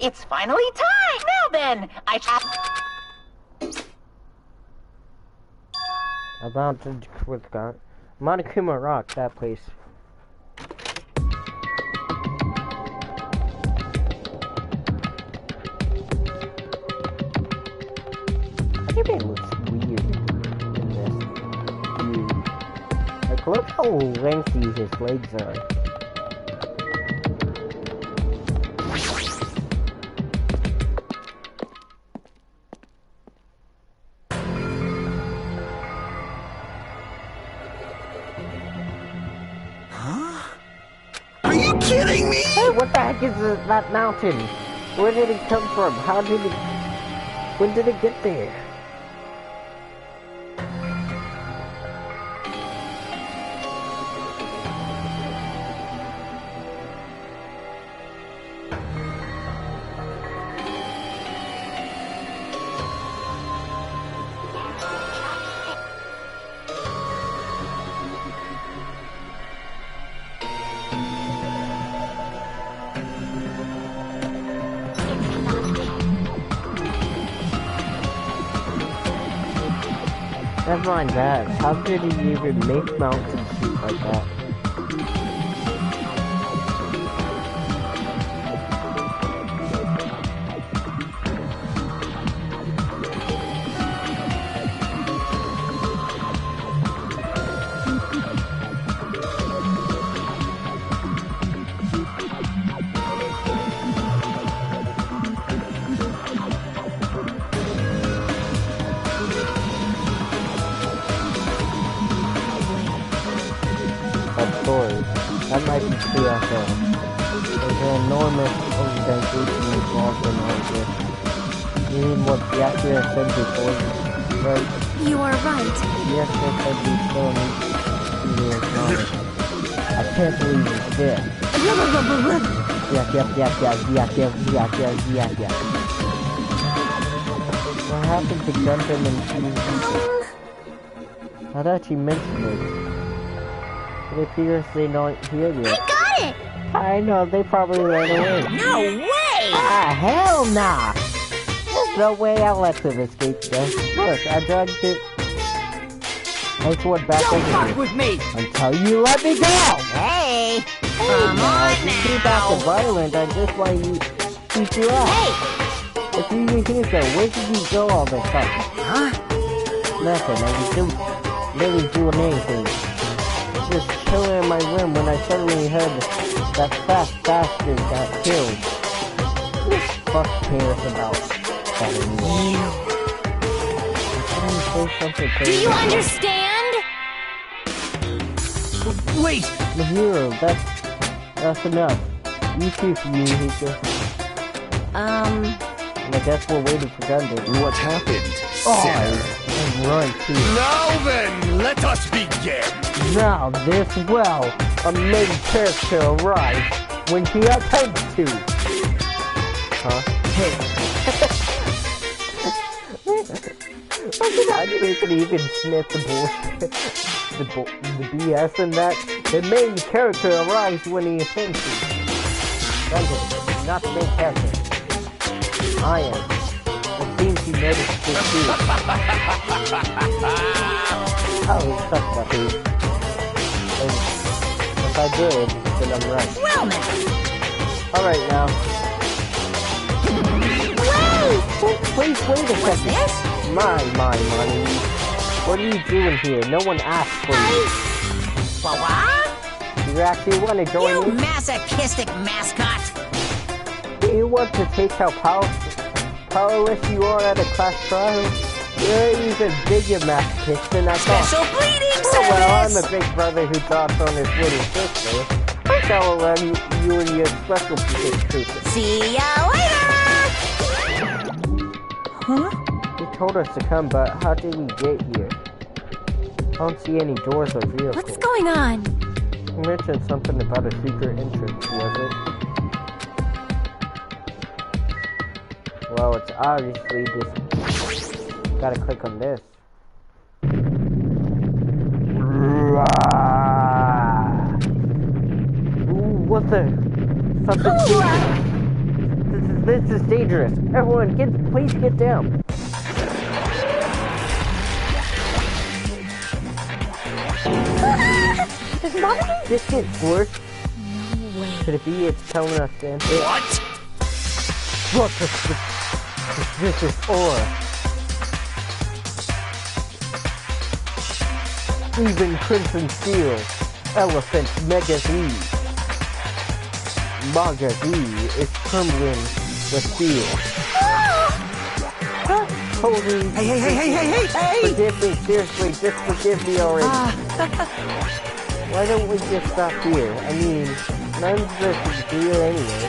It's finally time! Now then, About to with God. Monokuma Rock, that place. I think it looks weird in this view. Like, look how lengthy his legs are. Hey, what the heck is that mountain? Where did it come from? How did it... When did it get there? Never mind that. How did he even make mountains shoot like that? That might be true after all. There's an enormous organization involved in all this. You mean what Yakira said before, right? You are right. Yes, they said we still need to acknowledge. I can't believe it's dead. Yeah. What happened to Gundam and Fuse? I thought you mentioned it. It appears they don't hear you. I got it! I know, they probably ran away. No way! Ah, hell nah! There's no way I'll let them escape this. Look, I dragged it. Nice one back don't over fuck here. with me! Until you let me go! Hey! Come on, you keep acting violent, I just want you to keep you out. Hey! If you even hear so, where did you go all this time? Huh? Nothing, I was really doing anything. Just chilling in my room when I suddenly heard that fast bastard got killed. Who the fuck cares about that anyway? Say something crazy. Do you understand? Wait! The hero, that's enough. You too, Yumiko. I guess we're waiting for Gundam. What happened? And run too. Now then, let us begin. Now this, well, a main character arrives when he attempts to. Huh? Hey. I didn't even sniff the bullshit. The BS in that. The main character arrives when he attempts to. Gundam, not the main character. I am. It seems you noticed this too. Oh, suck that dude. And if I did, then I'm right. Well now. Alright now. Wait a second. What's this? My money. What are you doing here? No one asked for you. What? You actually want to join You me? masochistic mascot! Do you want to take how powerless you are at a class trial? You're even bigger masochist than I thought. Special bleeding service! Oh, well, I'm a big brother who talks on his little sister. I shall allow you and your special treatment. See ya later! Huh? He told us to come, but how did we get here? I don't see any doors or vehicles. What's going on? You mentioned something about a secret entrance, was it? Well, it's obviously this. Gotta click on this. Ooh, what the? Something. This is dangerous. Everyone, please get down. Is Mommy? This gets worse. No way. Could it be it's telling us to enter? What? Look, this is aura. Even Crimson Steel, Elephant Mega Z. Maga Z is trembling with fear. Holy. Hey! Forgive me, seriously, just forgive me already. Why don't we just stop here? I mean, none of this is real anyway.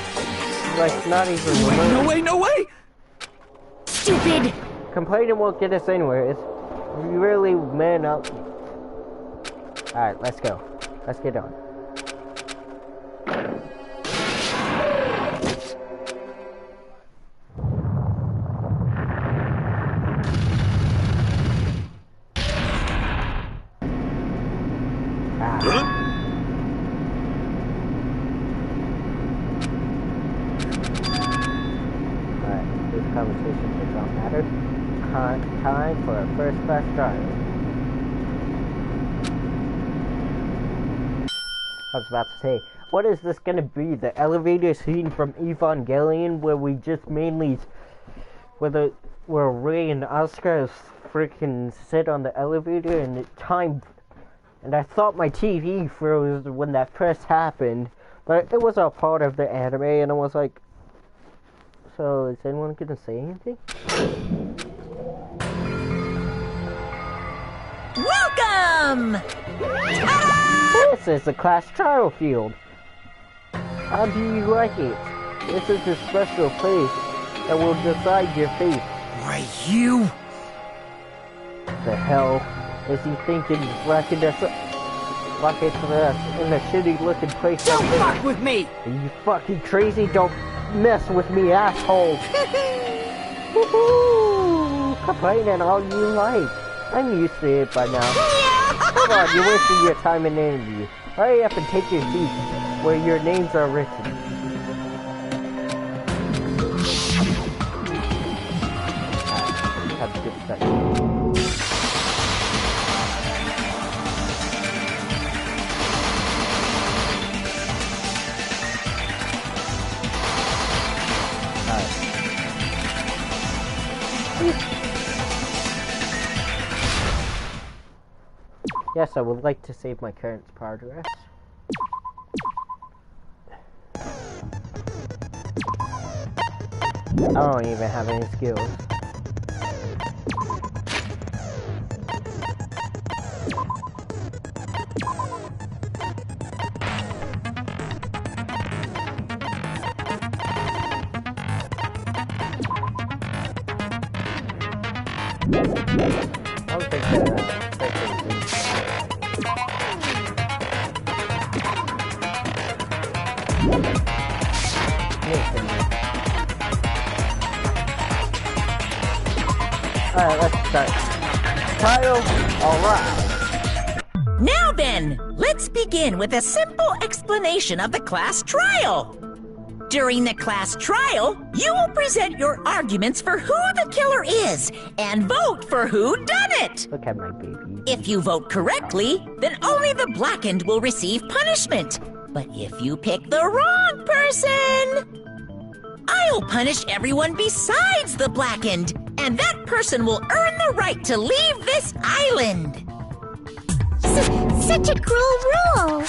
Like, not even remote. No way! Stupid! Complaining won't get us anywhere. We really man up. Alright, let's go. Let's get on. Conversation does not matter. Time for a first class trial. I was about to say, what is this gonna be? The elevator scene from Evangelion where we just mainly where Ray and Asuka freaking sit on the elevator and and I thought my TV froze when that first happened, but it was all part of the anime and I was like, so, is anyone gonna say anything? Welcome! This is the class trial field. How do you like it? This is a special place that will decide your fate. Why, you? The hell is he thinking locking us in a shitty looking place Don't like this? fuck with me! Are you fucking crazy? Don't mess with me, asshole! Woohoo! Complaining all you like. I'm used to it by now. Come on, you're wasting your time and energy. Hurry up and take your seats where your names are written. Have a good start. Yes, I would like to save my current progress. I don't even have any skills. I don't think that's Alright, let's start. Trial, alright. Now then, let's begin with a simple explanation of the class trial. During the class trial, you will present your arguments for who the killer is and vote for who done it. Look at my baby. If you vote correctly, then only the blackened will receive punishment. But if you pick the wrong person, I'll punish everyone besides the blackened, and that person will earn the right to leave this island. Such a cruel rule!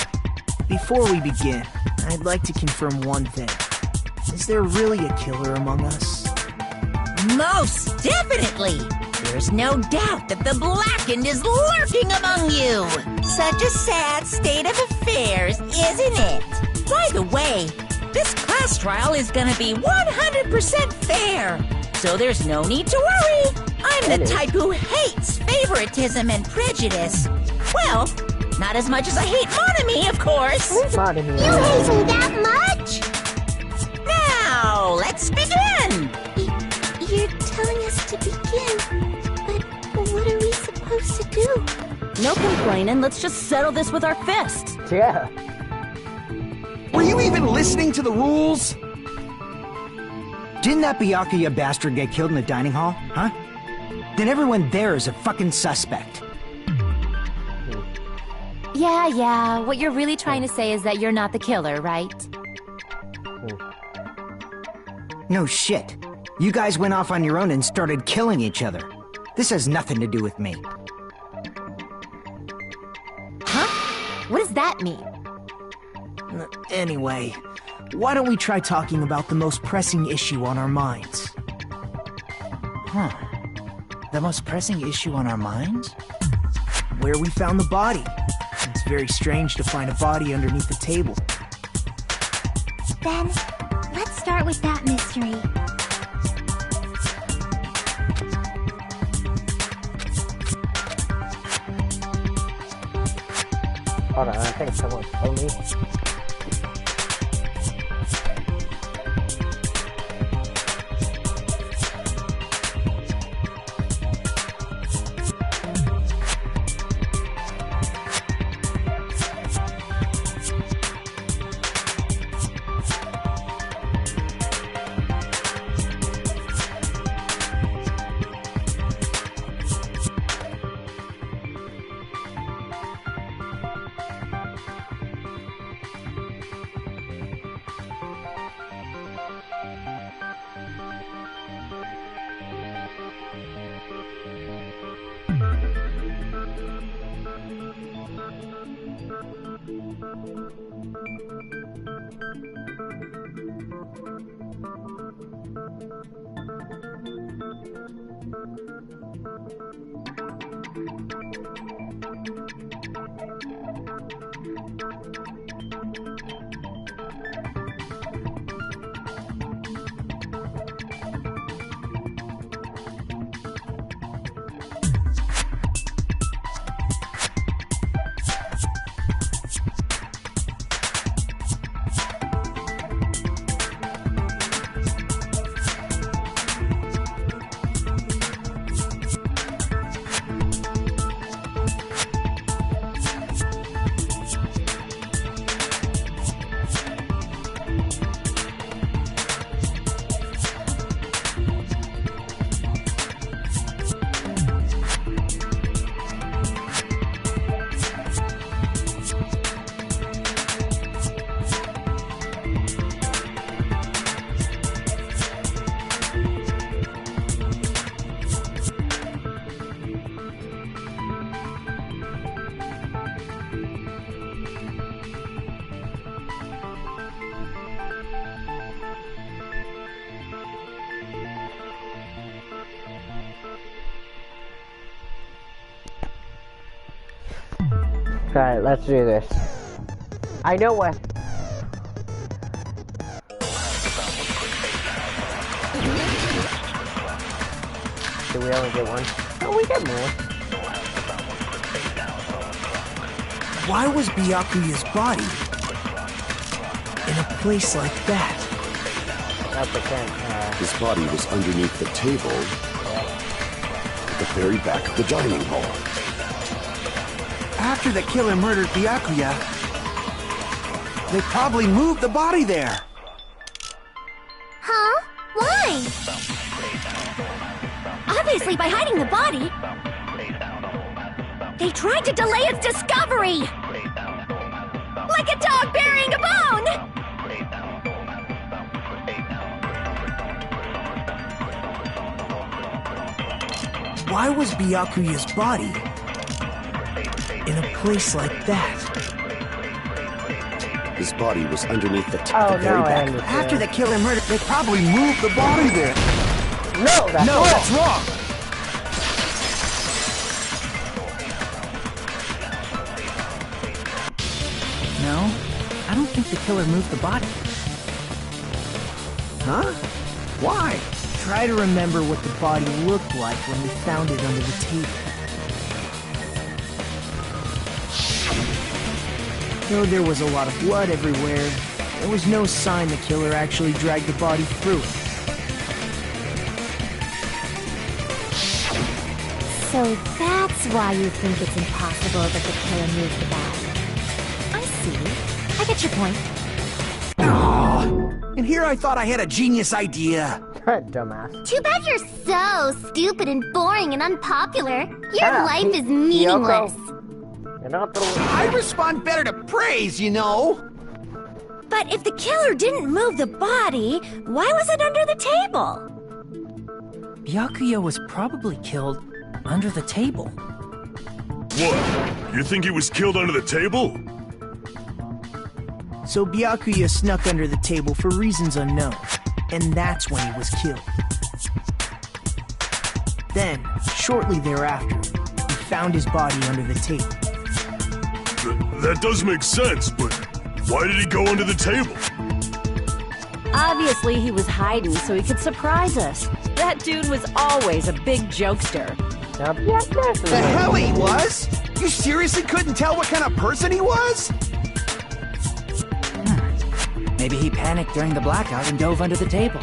Before we begin, I'd like to confirm one thing. Is there really a killer among us? Most definitely! There's no doubt that the blackened is lurking among you! Such a sad state of affairs, isn't it? By the way, this class trial is gonna be 100% fair, so there's no need to worry. I'm the type who hates favoritism and prejudice. Well, not as much as I hate Monami, of course. Monami. You hate me that much? Now, let's begin! You're telling us to begin, but what are we supposed to do? No complaining, let's just settle this with our fists. Yeah. Were you even listening to the rules? Didn't that Byakuya bastard get killed in the dining hall, huh? Then everyone there is a fucking suspect. Yeah, what you're really trying to say is that you're not the killer, right? No shit. You guys went off on your own and started killing each other. This has nothing to do with me. Huh? What does that mean? Anyway, why don't we try talking about the most pressing issue on our minds? Huh. The most pressing issue on our minds? Where we found the body. It's very strange to find a body underneath the table. Then, let's start with that mystery. Hold on, I think someone told me. Alright, let's do this. I know what. Do we only get one? Oh, we get more. Why was Byakuya's body in a place like that? That's again, His body was underneath the table at the very back of the dining hall. After the killer murdered Byakuya, they probably moved the body there. Huh? Why? Obviously by hiding the body. They tried to delay its discovery! Like a dog burying a bone! Why was Byakuya's body in a place like that? His body was underneath the oh, very no, back. After the killer murdered, they probably moved the body there. No, that's wrong. That's wrong. No, I don't think the killer moved the body. Huh? Why? Try to remember what the body looked like when we found it under the table. Though there was a lot of blood everywhere, there was no sign the killer actually dragged the body through it. So that's why you think it's impossible that the killer moved the body. I see. I get your point. Oh, and here I thought I had a genius idea. Dumbass. Too bad you're so stupid and boring and unpopular. Your Yeah, life is meaningless. You're not the... I respond better to praise, you know. But if the killer didn't move the body, why was it under the table? Byakuya was probably killed under the table. What? You think he was killed under the table? So Byakuya snuck under the table for reasons unknown, and that's when he was killed. Then, shortly thereafter, he found his body under the table. That does make sense, but why did he go under the table? Obviously, he was hiding so he could surprise us. That dude was always a big jokester. The hell he was? You seriously couldn't tell what kind of person he was? Maybe he panicked during the blackout and dove under the table.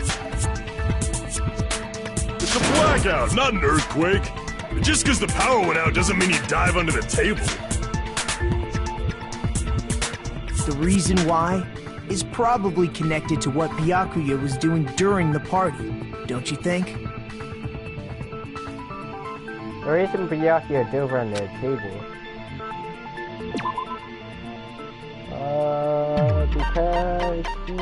It's a blackout, not an earthquake. Just because the power went out doesn't mean he'd dive under the table. The reason why is probably connected to what Byakuya was doing during the party, don't you think? The reason Byakuya dove on the table. Because he...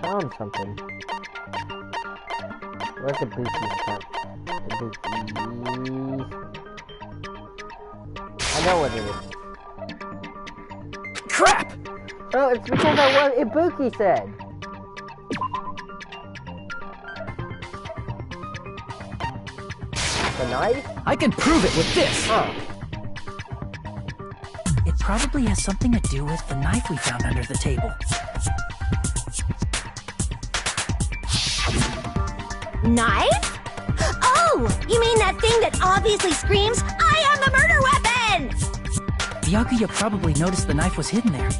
found something. Where's the Buki's cup? The Buki's... I know what it is. Crap! Oh, it's because of what Ibuki said. The knife? I can prove it with this! Huh. It probably has something to do with the knife we found under the table. Knife? Oh, you mean that thing that obviously screams, I am the murder weapon! Byakuya probably noticed the knife was hidden there.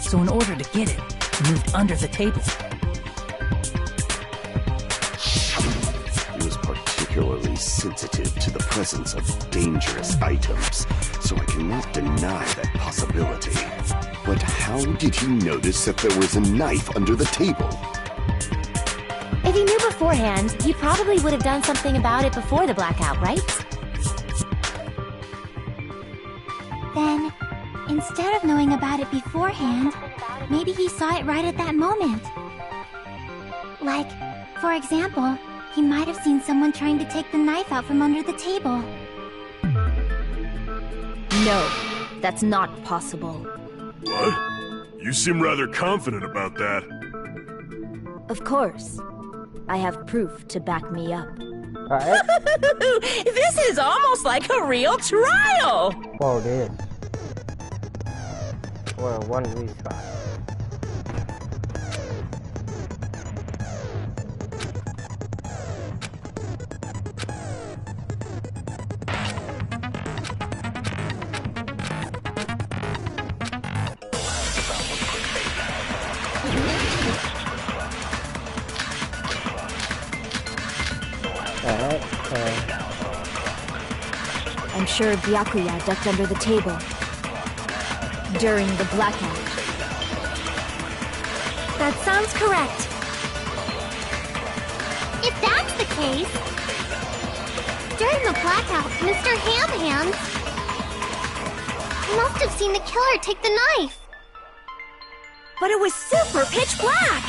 So in order to get it, he moved under the table. He was particularly sensitive to the presence of dangerous items, so I cannot deny that possibility. But how did he notice that there was a knife under the table? If he knew beforehand, he probably would have done something about it before the blackout, right? Then, instead of knowing about it beforehand, maybe he saw it right at that moment. Like, for example, he might have seen someone trying to take the knife out from under the table. No, that's not possible. What? You seem rather confident about that. Of course. I have proof to back me up. Alright. This is almost like a real trial! Well, it is. Well, one respawn. I'm sure Byakuya ducked under the table during the blackout. That sounds correct. If that's the case, during the blackout, Mr. Ham Hands must have seen the killer take the knife. But it was super pitch black!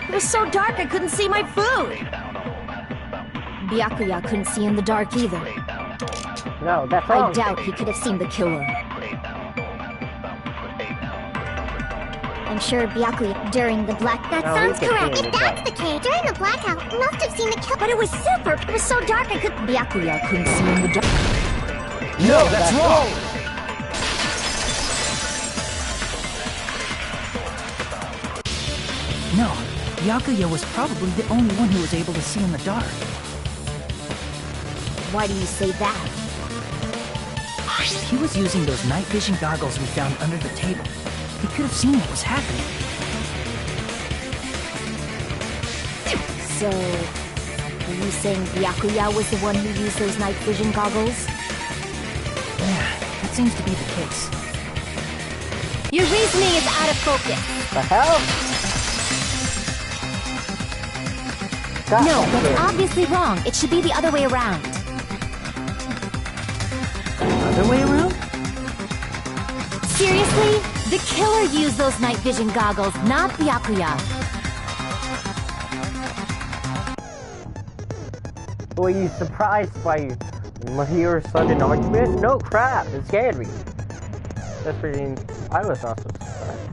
It was so dark I couldn't see my food! Byakuya couldn't see in the dark either. No, that's I wrong. doubt he could have seen the killer. I'm sure Byakuya during the black... That No, sounds we can correct. see in If the that's dark. the case, during the blackout, must have seen the killer. But it was so dark I couldn't... Byakuya couldn't see in the dark. No, that's wrong! No, Byakuya was probably the only one who was able to see in the dark. Why do you say that? He was using those night vision goggles we found under the table. He could have seen what was happening. So, are you saying Byakuya was the one who used those night vision goggles? Yeah, that seems to be the case. Your reasoning is out of focus. The hell? God, No, that's obviously wrong. It should be the other way around. Other way around? Seriously? The killer used those night vision goggles, not Byakuya. Were you surprised by Mahira's sudden argument? No crap, it scared me. That's pretty... I was also surprised.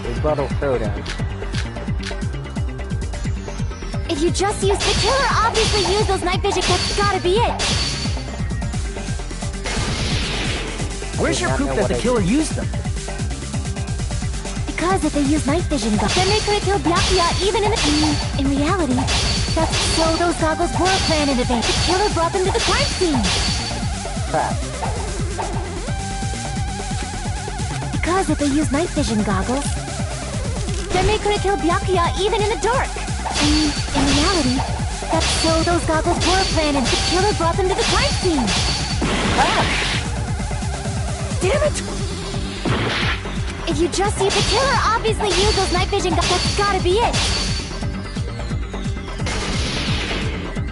Rebuttal showdown. If you just used the killer, obviously used those night vision. That's gotta be it. Where's your proof that the killer used them? Because if they used night vision goggles, then they could have killed Byakuya even in the... In reality, that's so those goggles were planned in advance. The killer brought them to the crime scene. Crap. Because if they used night vision goggles, then they could have killed Byakuya even in the dark. In reality, that's so those goggles were planned and the killer brought them to the crime scene. Crap! Damn it! If you just see the killer obviously used those night vision goggles, that's gotta be it.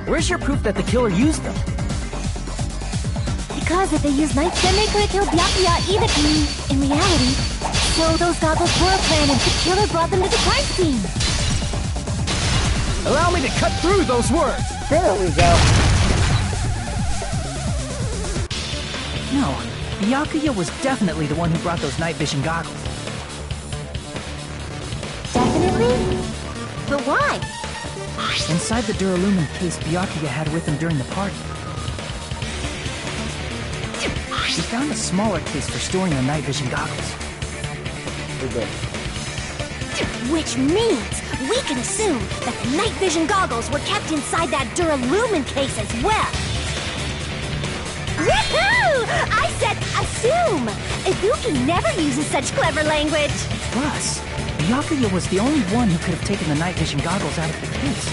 Where's your proof that the killer used them? Because if they used night, then they could have killed Byakuya even in reality. So those goggles were planned and the killer brought them to the crime scene. Allow me to cut through those words! There we go. No, Byakuya was definitely the one who brought those night vision goggles. Definitely? But why? Inside the Duralumin case Byakuya had with him during the party, he found a smaller case for storing the night vision goggles. Which means we can assume that the night vision goggles were kept inside that Duralumin case as well. Woohoo! I said assume! Ibuki never uses such clever language. Plus, Byakuya was the only one who could have taken the night vision goggles out of the case,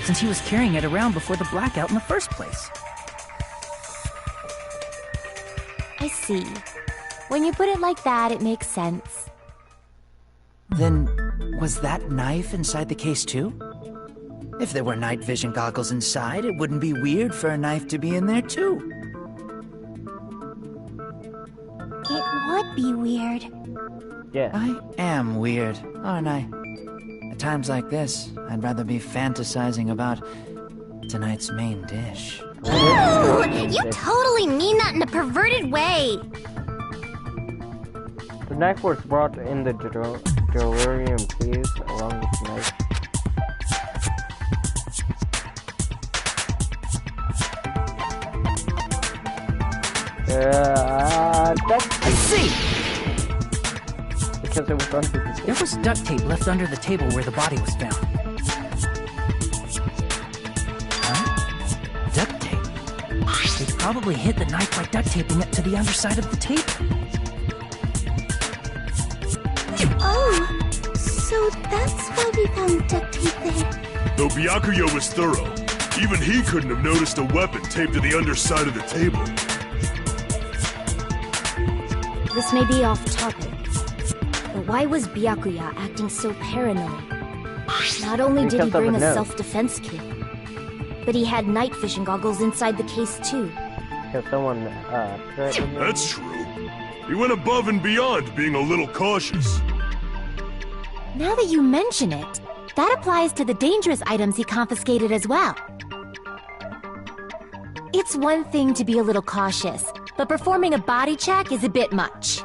since he was carrying it around before the blackout in the first place. I see. When you put it like that, it makes sense. Then, was that knife inside the case too? If there were night vision goggles inside, it wouldn't be weird for a knife to be in there too. It would be weird. Yeah. I am weird, aren't I? At times like this, I'd rather be fantasizing about tonight's main dish. Ooh, you totally mean that in a perverted way. The knife was brought in the delirium case along with the knife. I see! Because it was under the table. There was duct tape left under the table where the body was found. Huh? Duct tape? They probably hid the knife by duct taping it to the underside of the table. Oh, so that's why we found duct tape there. Though Byakuya was thorough, even he couldn't have noticed a weapon taped to the underside of the table. This may be off topic, but why was Byakuya acting so paranoid? Not only did he bring a self-defense kit, but he had night vision goggles inside the case too. Because someone, threatened him. That's true. He went above and beyond being a little cautious. Now that you mention it, that applies to the dangerous items he confiscated as well. It's one thing to be a little cautious, but performing a body check is a bit much.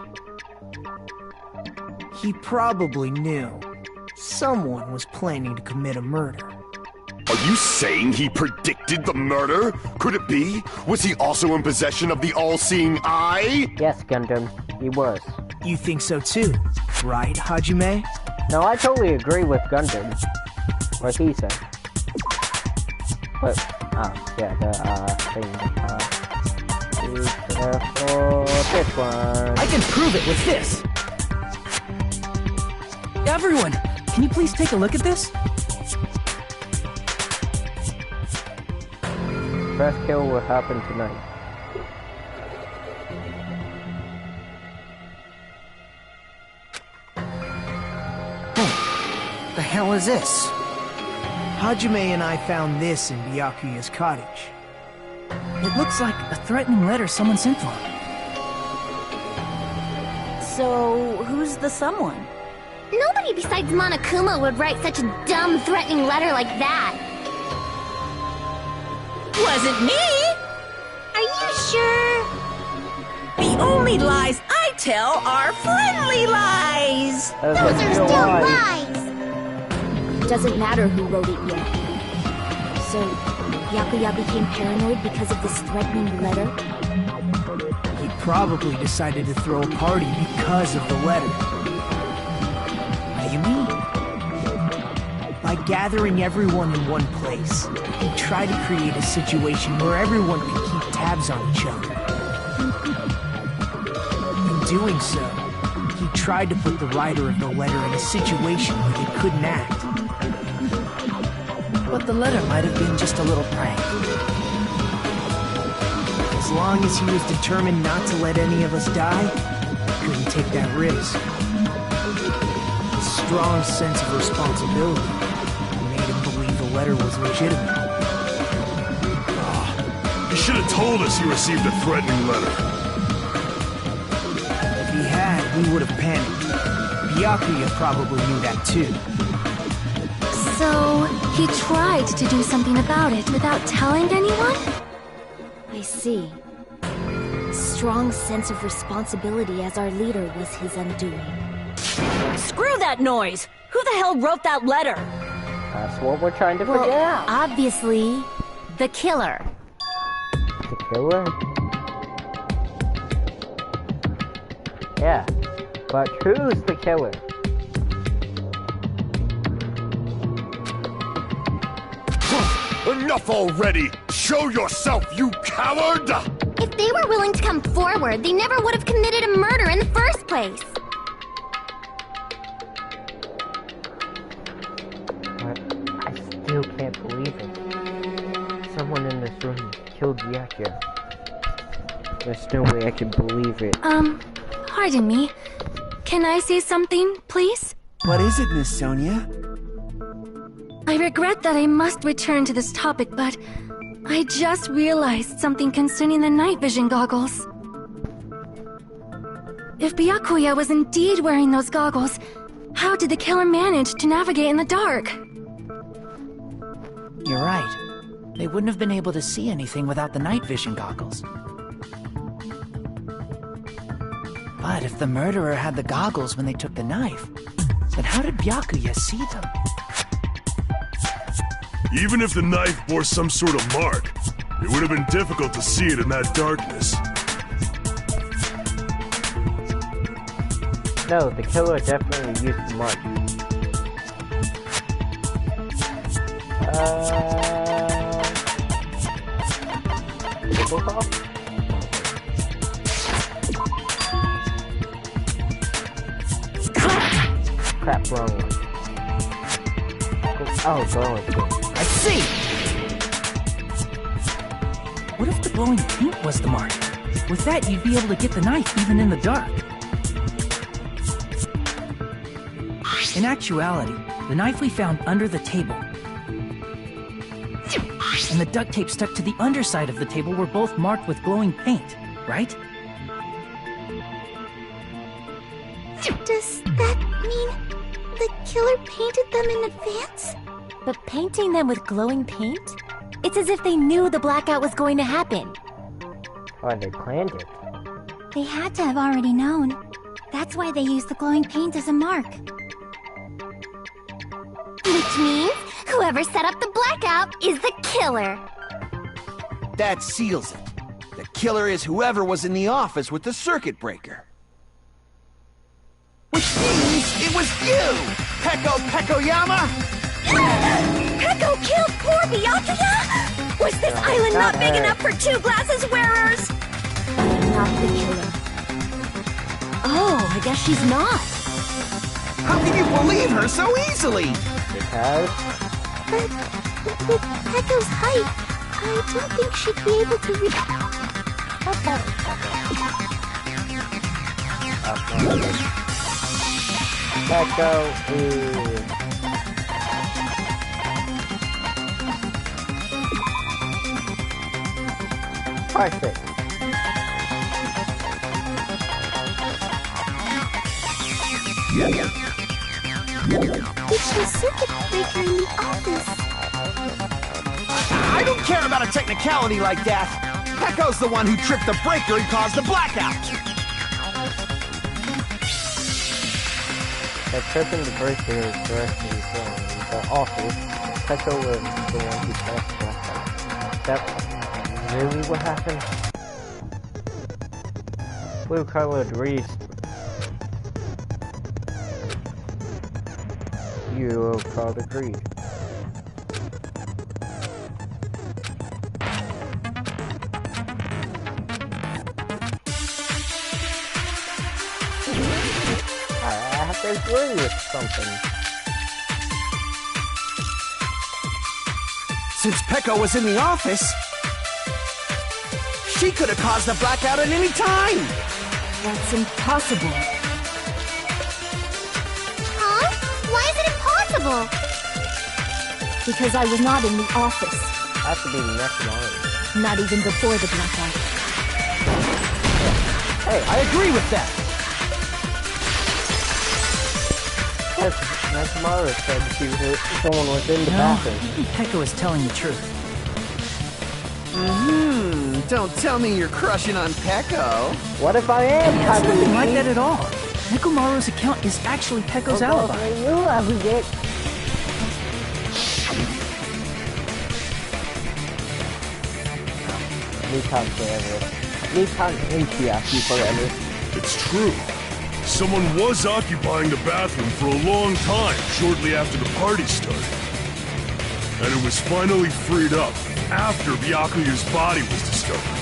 He probably knew someone was planning to commit a murder. Are you saying he predicted the murder? Could it be? Was he also in possession of the all-seeing eye? Yes, Gundam, he was. You think so too, right, Hajime? No, I totally agree with Gundam. What he said. What? Oh, yeah, the thing. Be careful. This one. I can prove it with this. Everyone, can you please take a look at this? First kill will happen tonight. The hell is this? Hajime and I found this in Byakuya's cottage. It looks like a threatening letter someone sent to him. So, who's the someone? Nobody besides Monokuma would write such a dumb, threatening letter like that. Wasn't me! Are you sure? The only lies I tell are friendly lies! Those are still lies! Doesn't matter who wrote it yet. So, Byakuya became paranoid because of this threatening letter? He probably decided to throw a party because of the letter. What do you mean? By gathering everyone in one place, he tried to create a situation where everyone could keep tabs on each other. In doing so, he tried to put the writer of the letter in a situation where they couldn't act. But the letter might have been just a little prank. As long as he was determined not to let any of us die, he couldn't take that risk. A strong sense of responsibility made him believe the letter was legitimate. You should have told us you received a threatening letter. If he had, we would have panicked. Byakuya probably knew that too. So, he tried to do something about it without telling anyone? I see. Strong sense of responsibility as our leader was his undoing. Screw that noise! Who the hell wrote that letter? That's what we're trying to Well, figure out. obviously, the killer. The killer? Yeah, but who's the killer? Enough already! Show yourself, you coward! If they were willing to come forward, they never would have committed a murder in the first place. But I still can't believe it. Someone in this room killed Byakuya. There's no way I can believe it. Pardon me. Can I say something, please? What is it, Miss Sonia? I regret that I must return to this topic, but I just realized something concerning the night vision goggles. If Byakuya was indeed wearing those goggles, how did the killer manage to navigate in the dark? You're right. They wouldn't have been able to see anything without the night vision goggles. But if the murderer had the goggles when they took the knife, then how did Byakuya see them? Even if the knife bore some sort of mark, it would have been difficult to see it in that darkness. No, the killer definitely used the mark. Crap, wrong one. Oh, glowing. I see! What if the glowing paint was the mark? With that, you'd be able to get the knife even in the dark. In actuality, the knife we found under the table and the duct tape stuck to the underside of the table were both marked with glowing paint, right? Does that mean the killer painted them in advance? But painting them with glowing paint? It's as if they knew the blackout was going to happen. Or they planned it. They had to have already known. That's why they used the glowing paint as a mark. Which means whoever set up the blackout is the killer. That seals it. The killer is whoever was in the office with the circuit breaker. Which means it was you, Peko Pekoyama! Peko killed poor Byakuya? Was this island not big enough for 2 glasses wearers? Not the killer. Oh, I guess she's not. How can you believe her so easily? Because? But with Peko's height, I don't think she'd be able to reach. Okay. Peko is... perfect. It's the circuit breaker in the office. I don't care about a technicality like that. Peko's the one who tripped the breaker and caused the blackout. By tripping the breaker directly from the office, Peko was the one who caused the blackout. That's really what happened? Blue-colored Reese. You called agreed. I have to agree with something. Since Peko was in the office, she could have caused the blackout at any time. That's impossible. Huh? Why is it impossible? Because I was not in the office. Has to be next month. Not even before the blackout. Hey, I agree with that. Tomorrow said someone was in the bathroom. Peko is telling the truth. Don't tell me you're crushing on Peko. What if I am? It's nothing like that at all. Nekomaru's account is actually Peko's alibi. You have it. It's true. Someone was occupying the bathroom for a long time shortly after the party started. And it was finally freed up after Byakuya's body was discovered.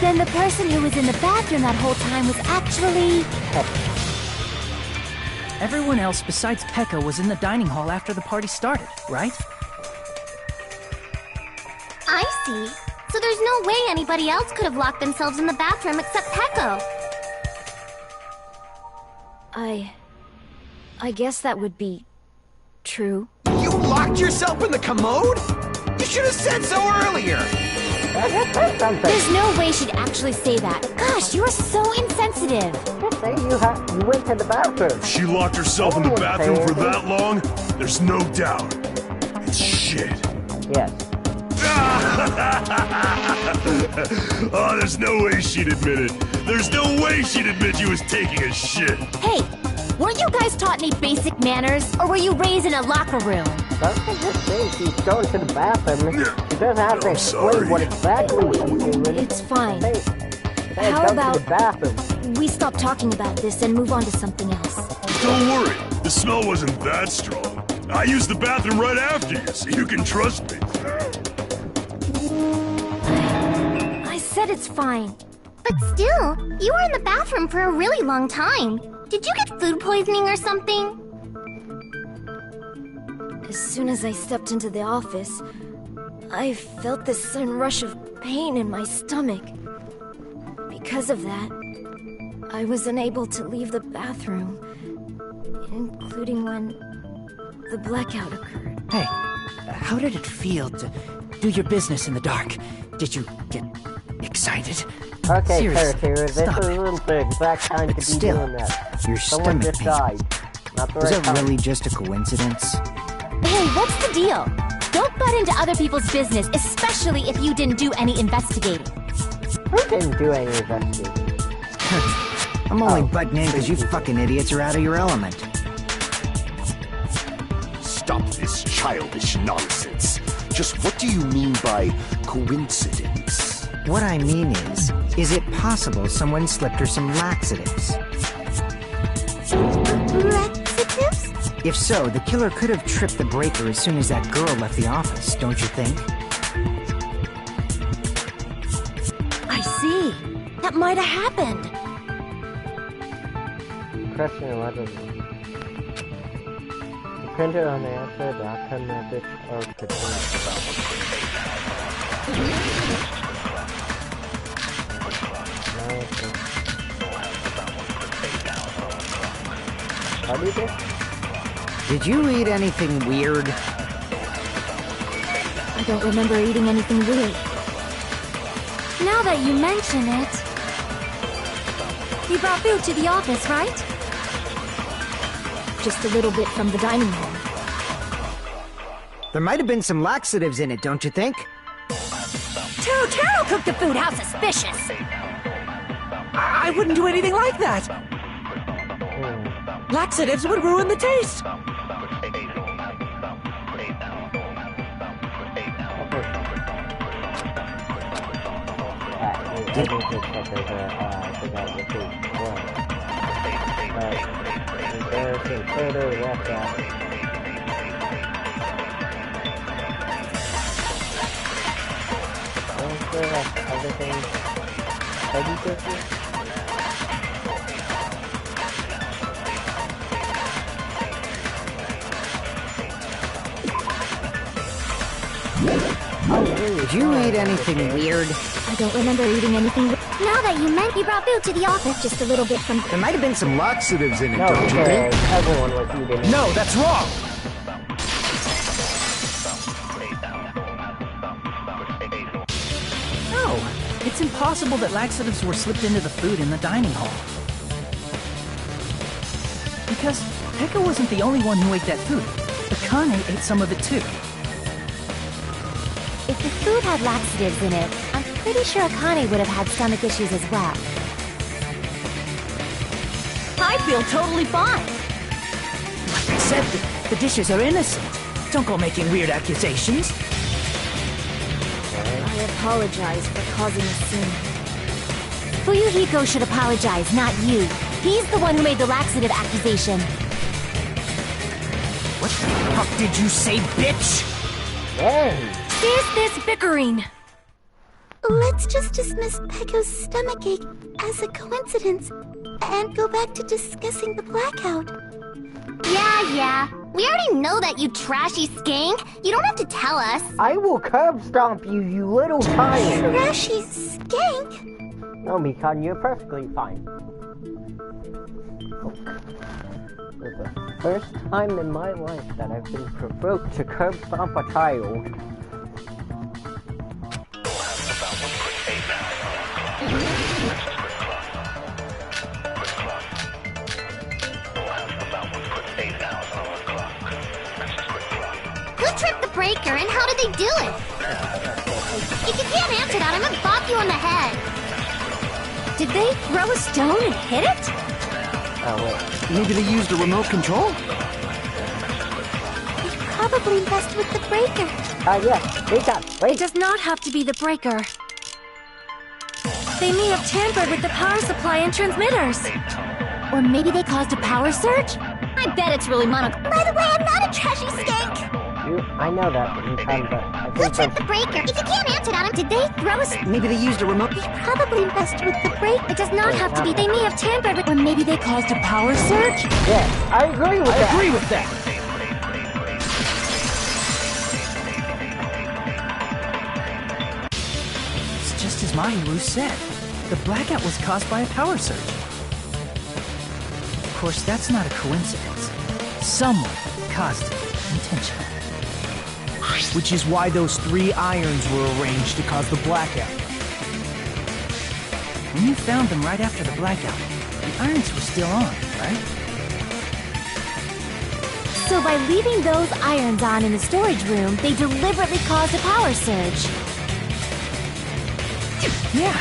Then the person who was in the bathroom that whole time was actually... Everyone else besides Peko was in the dining hall after the party started, right? I see. So there's no way anybody else could have locked themselves in the bathroom except Peko. I guess that would be true. You locked yourself in the commode? You should have said so earlier. There's no way she'd actually say that. Gosh, you are so insensitive. You went to the bathroom. If she locked herself in the bathroom for that long, there's no doubt. It's shit. Yes. Oh, there's no way she'd admit it. There's no way she'd admit she was taking a shit. Hey, weren't you guys taught any basic manners? Or were you raised in a locker room? Don't just say she's going to the bathroom. She doesn't have to explain what exactly she's doing. It's fine. How about we stop talking about this and move on to something else? Don't worry. The smell wasn't that strong. I used the bathroom right after you, so you can trust me. I said it's fine. But still, you were in the bathroom for a really long time. Did you get food poisoning or something? As soon as I stepped into the office, I felt this sudden rush of pain in my stomach. Because of that, I was unable to leave the bathroom, including when the blackout occurred. Hey, how did it feel to do your business in the dark? Did you get excited? Okay, Seriously, this stop isn't the exact time to be still, doing that. your Someone stomach just pain. died. Not the Was right that time. really just a coincidence? Hey, what's the deal? Don't butt into other people's business, especially if you didn't do any investigating. Who didn't do any investigating? I'm only butting in because you fucking idiots are out of your element. Stop this childish nonsense. Just what do you mean by coincidence? What I mean is it possible someone slipped her some laxatives? Laxatives? If so, the killer could have tripped the breaker as soon as that girl left the office, don't you think? I see. That might have happened. Question 11. The printer on the outside, the outcome message, or continuous development. What do you think? Did you eat anything weird? I don't remember eating anything weird. Now that you mention it... You brought food to the office, right? Just a little bit from the dining hall. There might have been some laxatives in it, don't you think? Taro cooked the food. How suspicious! I wouldn't do anything like that. Laxatives would ruin the taste. Did you eat anything weird? I don't remember eating anything weird. Now that you meant you brought food to the office, Just a little bit from... There might have been some laxatives in it, No, don't you think? because everyone was eating it. No, that's wrong. No, it's impossible that laxatives were slipped into the food in the dining hall. Because Pekka wasn't the only one who ate that food. Akane ate some of it too. If the food had laxatives in it, I'm pretty sure Akane would have had stomach issues as well. I feel totally fine. Like I said, the dishes are innocent. Don't go making weird accusations. I apologize for causing a scene. Fuyuhiko should apologize, not you. He's the one who made the laxative accusation. What the fuck did you say, bitch? Hey! Is this bickering? Let's just dismiss Pekko's stomachache as a coincidence and go back to discussing the blackout. Yeah. We already know that, you trashy skank. You don't have to tell us. I will curb stomp you, you little tiny. Trashy skank? No, Mikan, you're perfectly fine. This is the first time in my life that I've been provoked to curb stomp a child. Who tripped the breaker and how did they do it? If you can't answer that, I'm gonna bop you on the head. Did they throw a stone and hit it? Oh, wait. Maybe they used a remote control? They probably messed with the breaker. Yeah, Mikan, It wait. does not have to be the breaker. They may have tampered with the power supply and transmitters. Or maybe they caused a power surge? I bet it's really By the way, I'm not a trashy skank. I know that, Mikan, but I Who think tripped the breaker? If you can't answer that, did they throw a... Maybe they used a remote... They probably messed with the breaker. It does not have to be. They may have tampered with... Or maybe they caused a power surge? yes, I agree with that. I agree with that. It's just as Mahiru said. The blackout was caused by a power surge. Of course, that's not a coincidence. Someone caused it intentionally. Which is why those 3 irons were arranged to cause the blackout. When you found them right after the blackout, the irons were still on, right? So by leaving those irons on in the storage room, they deliberately caused a power surge. Yeah,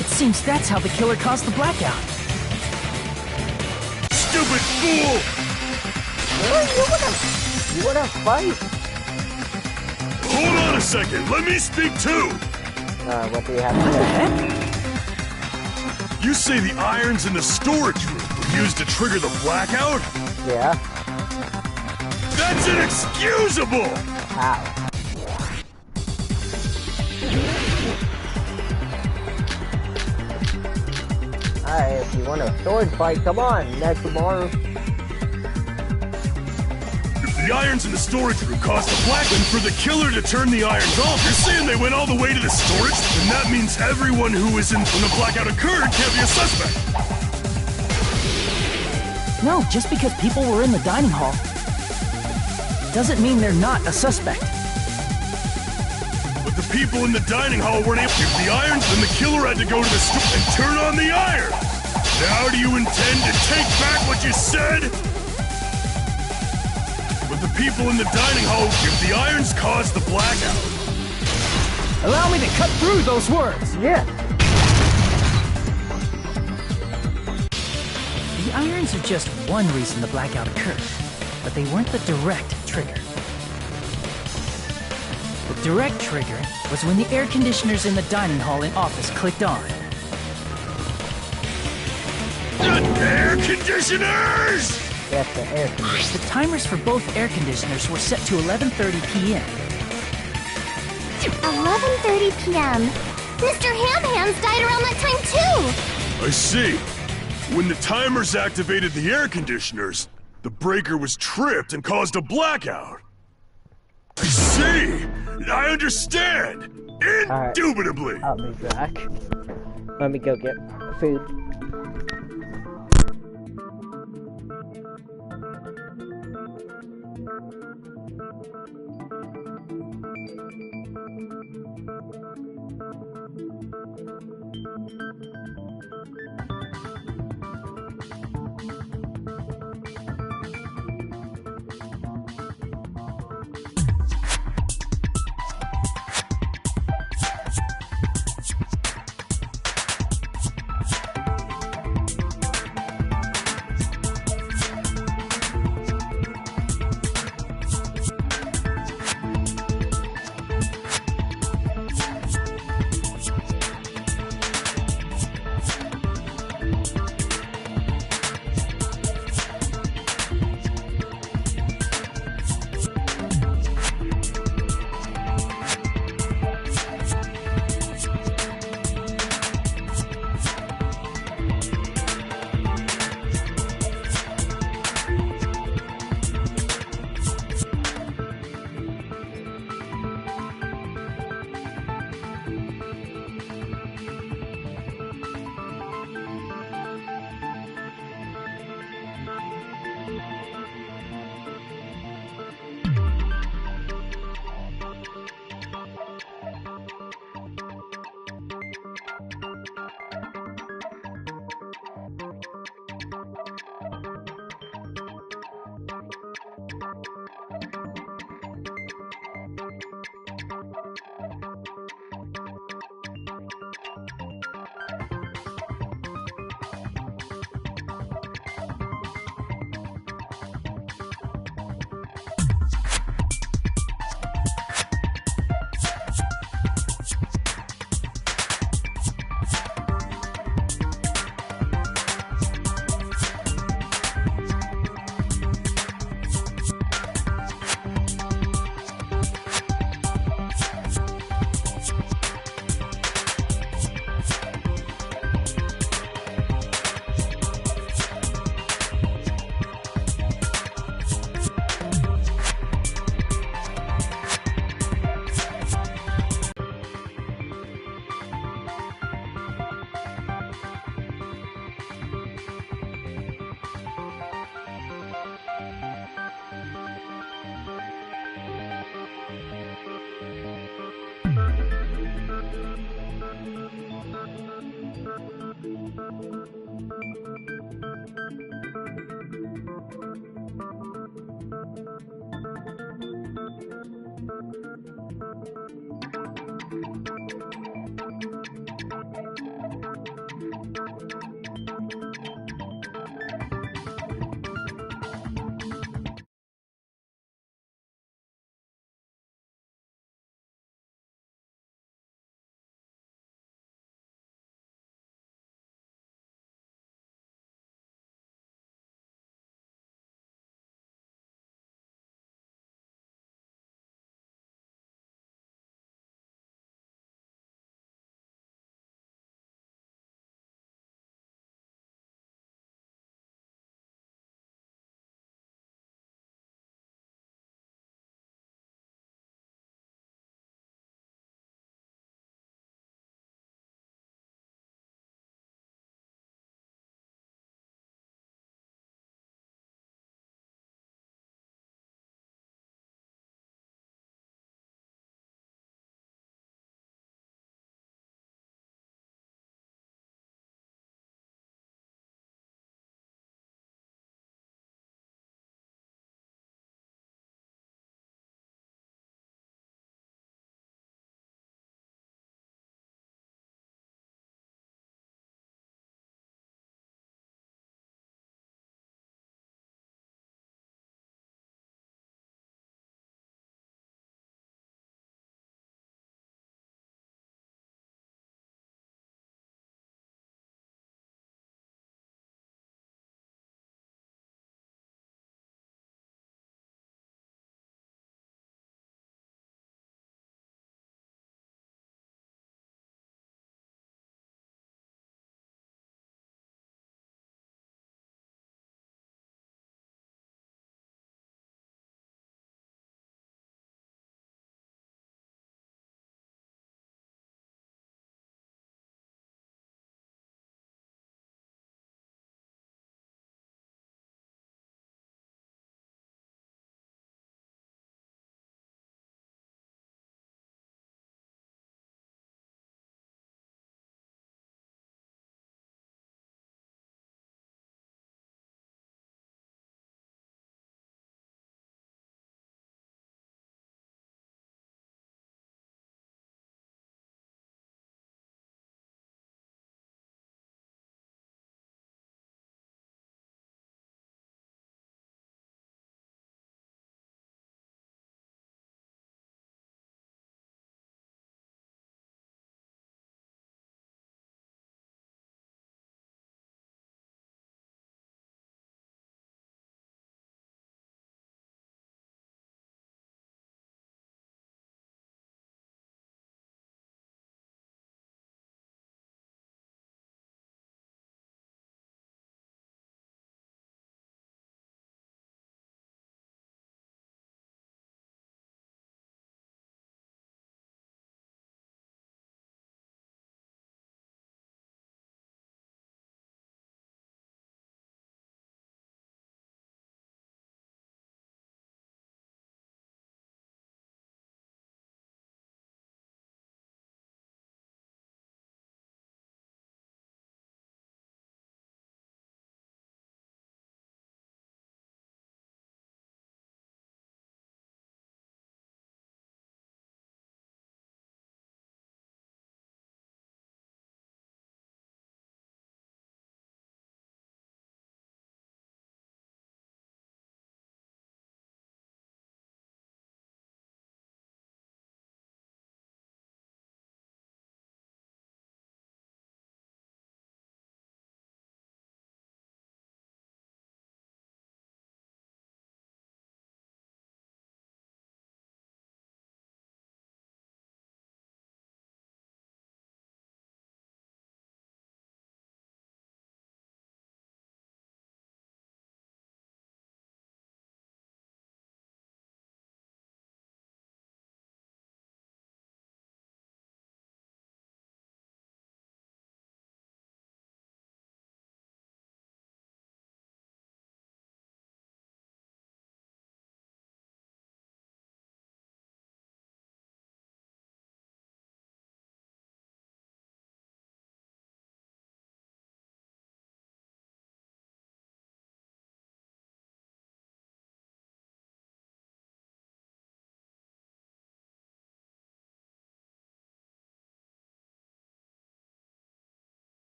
it seems that's how the killer caused the blackout. Stupid fool! You wanna fight? Hold on a second, let me speak too! What do you have to say? You say the irons in the storage room were used to trigger the blackout? Yeah. That's inexcusable! How? Alright, if you want a sword fight, come on, Nekomaru. If the irons in the storage room caused the black and for the killer to turn the irons off, you're saying they went all the way to the storage? Then that means everyone who was in when the blackout occurred can't be a suspect. No, just because people were in the dining hall doesn't mean they're not a suspect. But the people in the dining hall weren't able to get the irons, then the killer had to go to the store and turn on the iron. Now do you intend to take back what you said? But the people in the dining hall, if the irons caused the blackout. Allow me to cut through those words. Yeah. The irons are just one reason the blackout occurred, but they weren't the direct trigger. The direct trigger was when the air conditioners in the dining hall and office clicked on. Air conditioners! That's the air conditioners. The timers for both air conditioners were set to 11:30 p.m. 11:30 p.m. Mr. Ham-Hams died around that time too! I see. When the timers activated the air conditioners, the breaker was tripped and caused a blackout. I see! I understand! Indubitably! I'll be back. Let me go get food.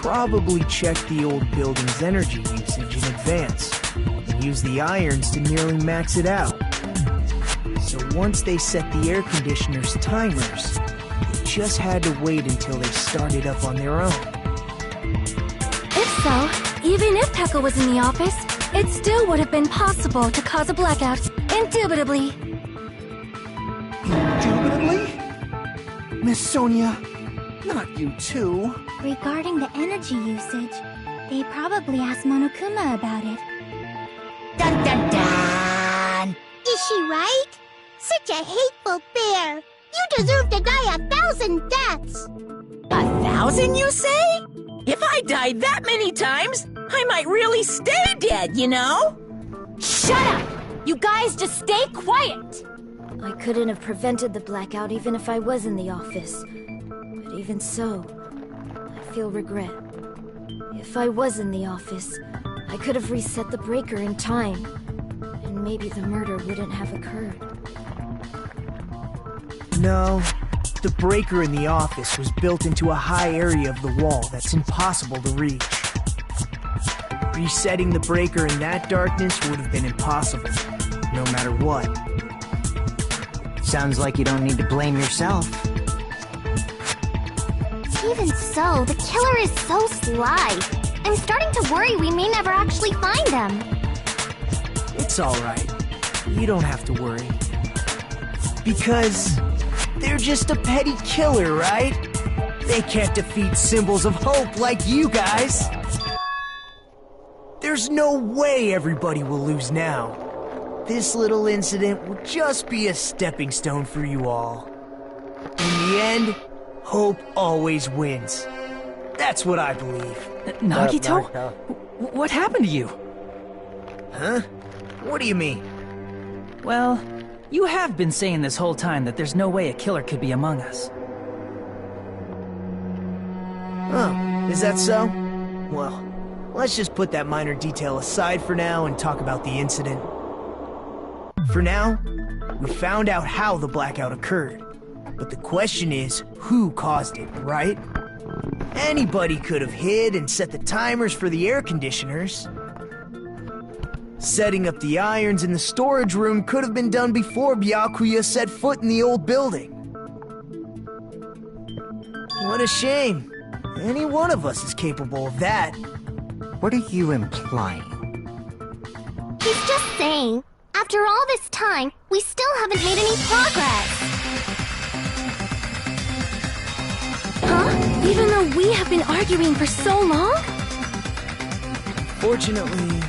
probably checked the old building's energy usage in advance and used the irons to nearly max it out. So once they set the air conditioner's timers, they just had to wait until they started up on their own. If so, even if Pekka was in the office, it still would have been possible to cause a blackout, indubitably. Indubitably? Miss Sonia, not you too. Regarding the energy usage, they probably asked Monokuma about it. Dun dun dun! Is she right? Such a hateful bear! You deserve to die 1,000 deaths! 1,000, you say? If I died that many times, I might really stay dead, you know? Shut up! You guys just stay quiet! I couldn't have prevented the blackout even if I was in the office. But even so, I feel regret. If I was in the office, I could have reset the breaker in time. And maybe the murder wouldn't have occurred. No, the breaker in the office was built into a high area of the wall that's impossible to reach. Resetting the breaker in that darkness would have been impossible, no matter what. Sounds like you don't need to blame yourself. Even so, the killer is so sly. I'm starting to worry we may never actually find them. It's alright. You don't have to worry. Because they're just a petty killer, right? They can't defeat symbols of hope like you guys. There's no way everybody will lose now. This little incident will just be a stepping stone for you all. In the end, hope always wins. That's what I believe. Nagito? What happened to you? Huh? What do you mean? Well, you have been saying this whole time that there's no way a killer could be among us. Oh, is that so? Well, let's just put that minor detail aside for now and talk about the incident. For now, we found out how the blackout occurred. But the question is, who caused it, right? Anybody could have hid and set the timers for the air conditioners. Setting up the irons in the storage room could have been done before Byakuya set foot in the old building. What a shame. Any one of us is capable of that. What are you implying? He's just saying, after all this time, we still haven't made any progress. Huh? Even though we have been arguing for so long? Fortunately,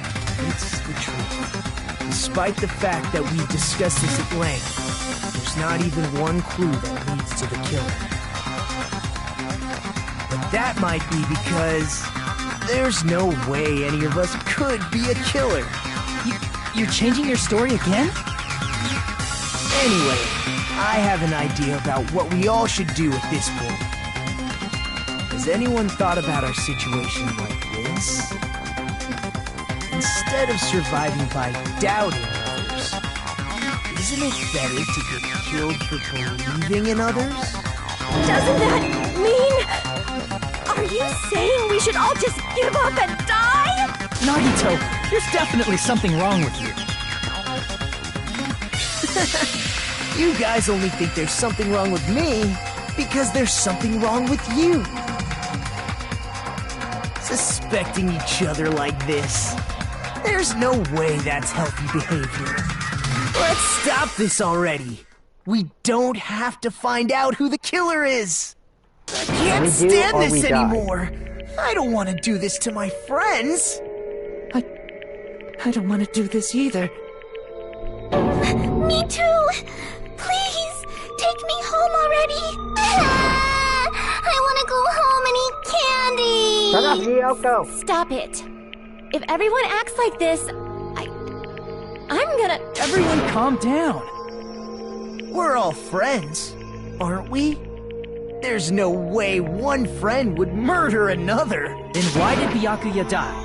it's the truth. Despite the fact that we've discussed this at length, there's not even one clue that leads to the killer. But that might be because there's no way any of us could be a killer. You're changing your story again? Anyway, I have an idea about what we all should do at this point. Has anyone thought about our situation like this? Instead of surviving by doubting others, isn't it better to get killed for believing in others? Doesn't that mean... Are you saying we should all just give up and die? Nagito, there's definitely something wrong with you. You guys only think there's something wrong with me because there's something wrong with you. Suspecting each other like this. There's no way that's healthy behavior. Let's stop this already. We don't have to find out who the killer is. I can't stand this anymore. I don't want to do this to my friends. I don't want to do this either. Me too! Please, take me home already! I want to go home and eat candy! Shut up, Ryoko! Stop it. If everyone acts like this, I'm gonna... Everyone calm down. We're all friends, aren't we? There's no way one friend would murder another. Then why did Byakuya die?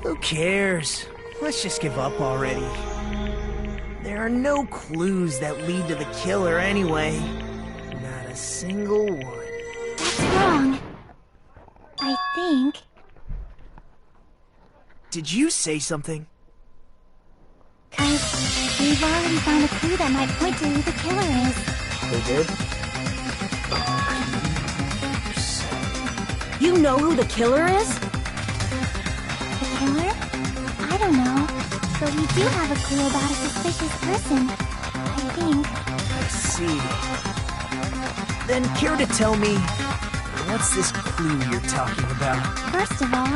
Who cares? Let's just give up already. There are no clues that lead to the killer anyway. Not a single one. That's wrong. I think. Did you say something? 'Cause we've already found a clue that might point to who the killer is. They did? You know who the killer is? The killer? I don't know. But we do have a clue about a suspicious person. I think. I see. Then care to tell me, what's this clue you're talking about? First of all,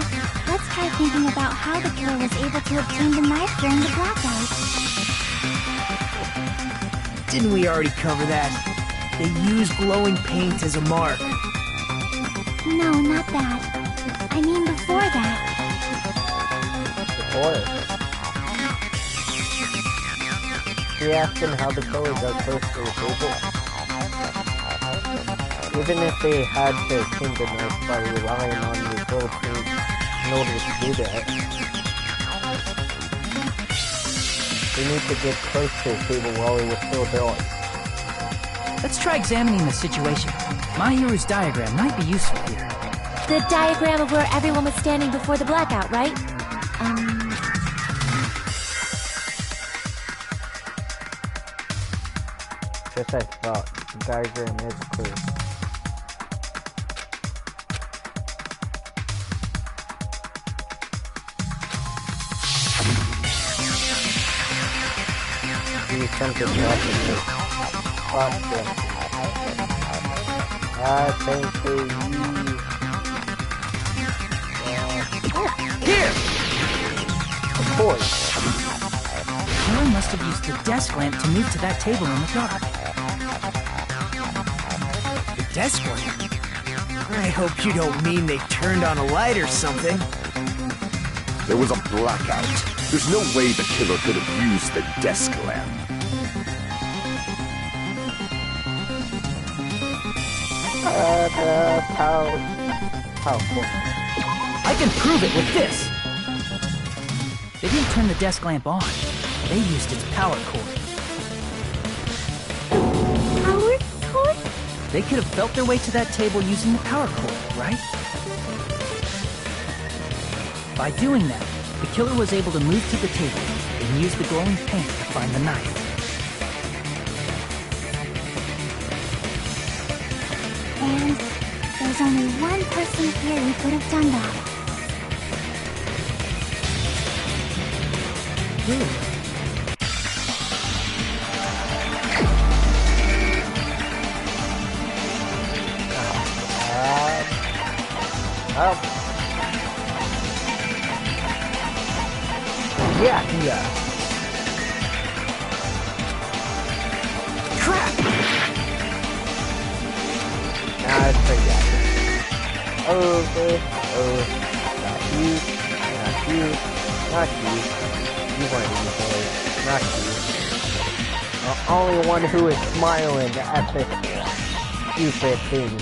let's try thinking about how the killer was able to obtain the knife during the blackout. Didn't we already cover that? They use glowing paint as a mark. No, not that. I mean before that. Before? She asked him how the killer got close to the table. Even if they had to obtain the knife by relying on the glow paint in order to do that, they need to get close to the table while he was still there. Let's try examining the situation. My hero's diagram might be useful here. The diagram of where everyone was standing before the blackout, right? Just as I thought, the diagram is clear. He attempted to spot them. I think they use... Here! Of course. The killer must have used the desk lamp to move to that table in the dark. The desk lamp? I hope you don't mean they turned on a light or something. There was a blackout. There's no way the killer could have used the desk lamp. Powerful. I can prove it with this! They didn't turn the desk lamp on. They used its power cord. Power cord? They could have felt their way to that table using the power cord, right? By doing that, the killer was able to move to the table and use the glowing paint to find the knife. And there's only one person here who could have done that. Who? Yeah. Crap! Nah, it's pretty obvious. Okay. Oh, not you. Not you. Not you. You weren't in the way. Not you. The only one who is smiling at this stupid thing.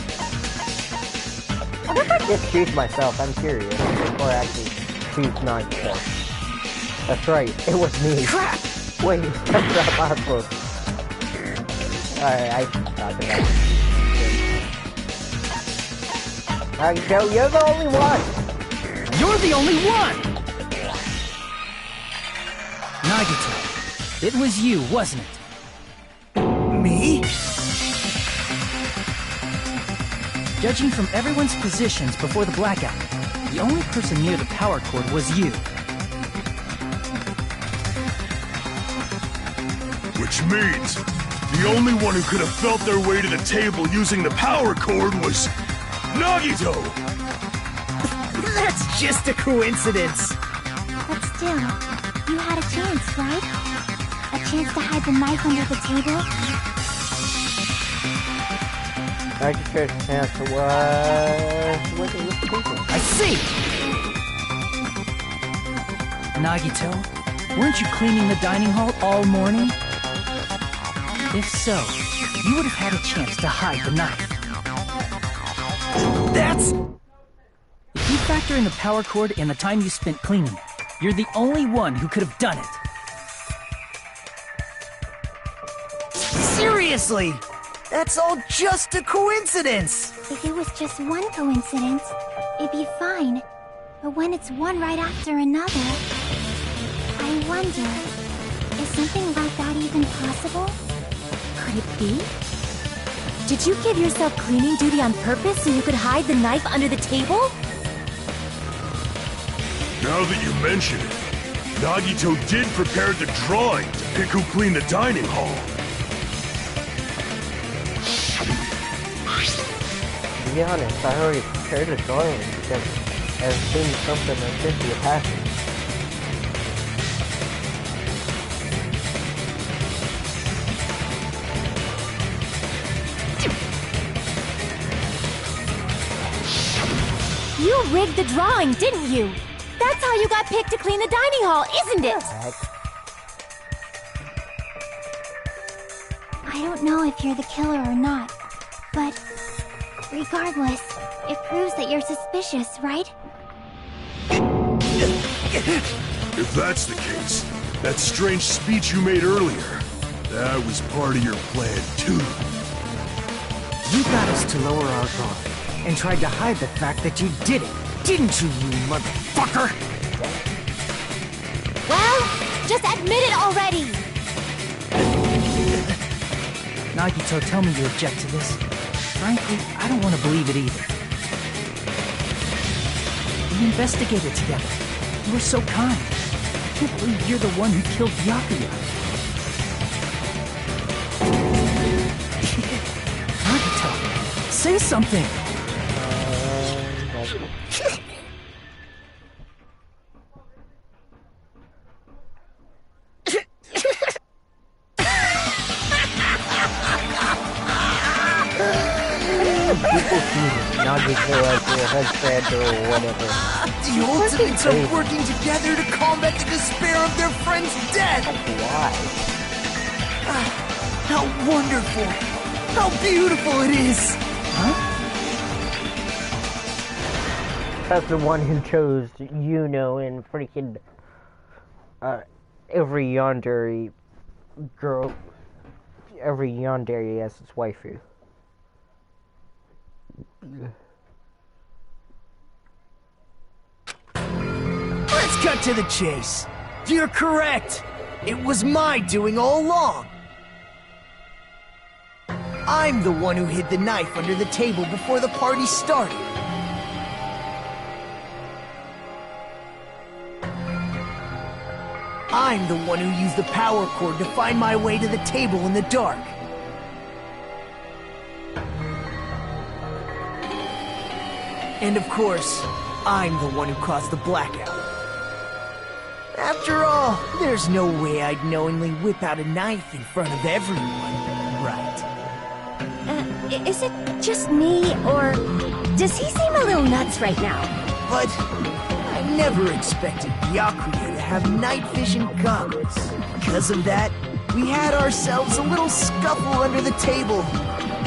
I wonder if I just choose myself. I'm curious. Before I actually choose not to. That's right. It was me. Crap! Wait, that's not possible. Alright, I thought that. Joe, you're the only one! You're the only one! Nagito, it was you, wasn't it? Me? Judging from everyone's positions before the blackout, the only person near the power cord was you. Which means the only one who could have felt their way to the table using the power cord was Nagito! That's just a coincidence. But still, you had a chance, right? A chance to hide the knife under the table? I just got a chance to what are you thinking? I see! Nagito, weren't you cleaning the dining hall all morning? If so, you would have had a chance to hide the knife. That's... If you factor in the power cord and the time you spent cleaning it, you're the only one who could have done it. Seriously! That's all just a coincidence! If it was just one coincidence, it'd be fine. But when it's one right after another, I wonder, is something like that even possible? Could it be? Did you give yourself cleaning duty on purpose so you could hide the knife under the table? Now that you mention it, Nagito did prepare the drawing to pick who cleaned the dining hall. To be honest, I already prepared a drawing because I've seen something like this in the past. You rigged the drawing, didn't you? That's how you got picked to clean the dining hall, isn't it? I don't know if you're the killer or not, but regardless, it proves that you're suspicious, right? If that's the case, that strange speech you made earlier, that was part of your plan too. You got us to lower our guard and tried to hide the fact that you did it, didn't you, you motherfucker? Well, just admit it already! Nagito, tell me you object to this. Frankly, I don't want to believe it either. We investigated together. You were so kind. I can't believe you're the one who killed Byakuya. Nagito, say something! Nagito as your husband or whatever. The Ultimates are working together to combat the despair of their friend's death! Why? How wonderful! How beautiful it is! Huh? That's the one who chose Yuno and freaking every yandere girl, every yandere as his waifu. Let's cut to the chase. You're correct. It was my doing all along. I'm the one who hid the knife under the table before the party started. I'm the one who used the power cord to find my way to the table in the dark. And of course, I'm the one who caused the blackout. After all, there's no way I'd knowingly whip out a knife in front of everyone, right? Is it just me, or does he seem a little nuts right now? But I never expected Byakuya to have night vision goggles. Because of that, we had ourselves a little scuffle under the table.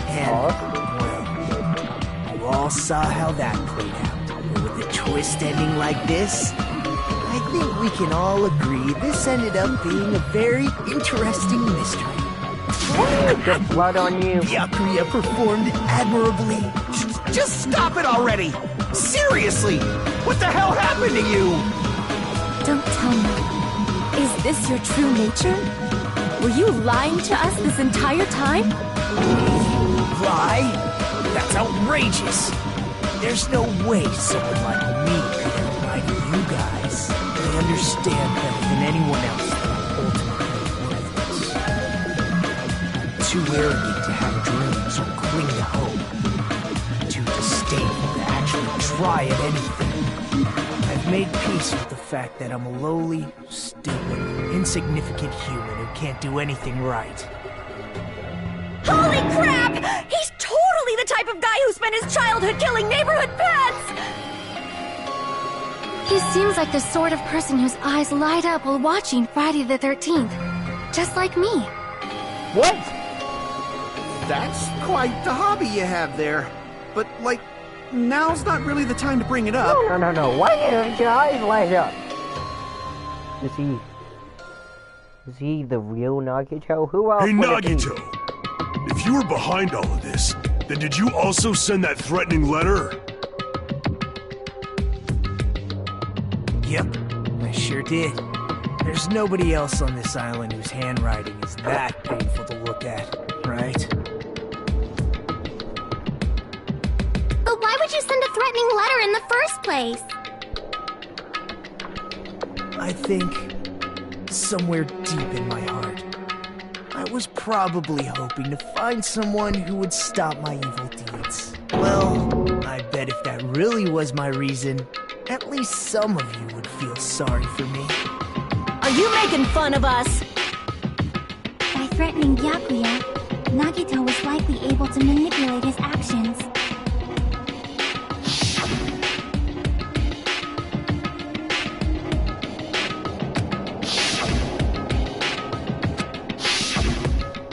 And, well, you all saw how that played out. But with a twist ending like this, I think we can all agree this ended up being a very interesting mystery. Get blood on you. Byakuya performed admirably. Just stop it already! Seriously! What the hell happened to you? Don't tell me. Is this your true nature? Were you lying to us this entire time? Lie? That's outrageous! There's no way someone like me could have lied to you guys. I understand better than anyone else that I'm ultimately worthless. Too arrogant to have dreams or cling to hope. Too disdainful to actually try at anything. I've made peace with the fact that I'm a lowly, stupid, insignificant human who can't do anything right. Holy crap! He's totally the type of guy who spent his childhood killing neighborhood pets! He seems like the sort of person whose eyes light up while watching Friday the 13th. Just like me. What? That's quite the hobby you have there. But, like, now's not really the time to bring it up. No. Why did your eyes light up? Is he the real Nagito? Who else? Hey, Nagito! If you were behind all of this, then did you also send that threatening letter? Yep, I sure did. There's nobody else on this island whose handwriting is that painful to look at, right? But why would you send a threatening letter in the first place? I think somewhere deep in my heart, I was probably hoping to find someone who would stop my evil deeds. Well, I bet if that really was my reason, at least some of you would feel sorry for me. Are you making fun of us? By threatening Byakuya, Nagito was likely able to manipulate his actions.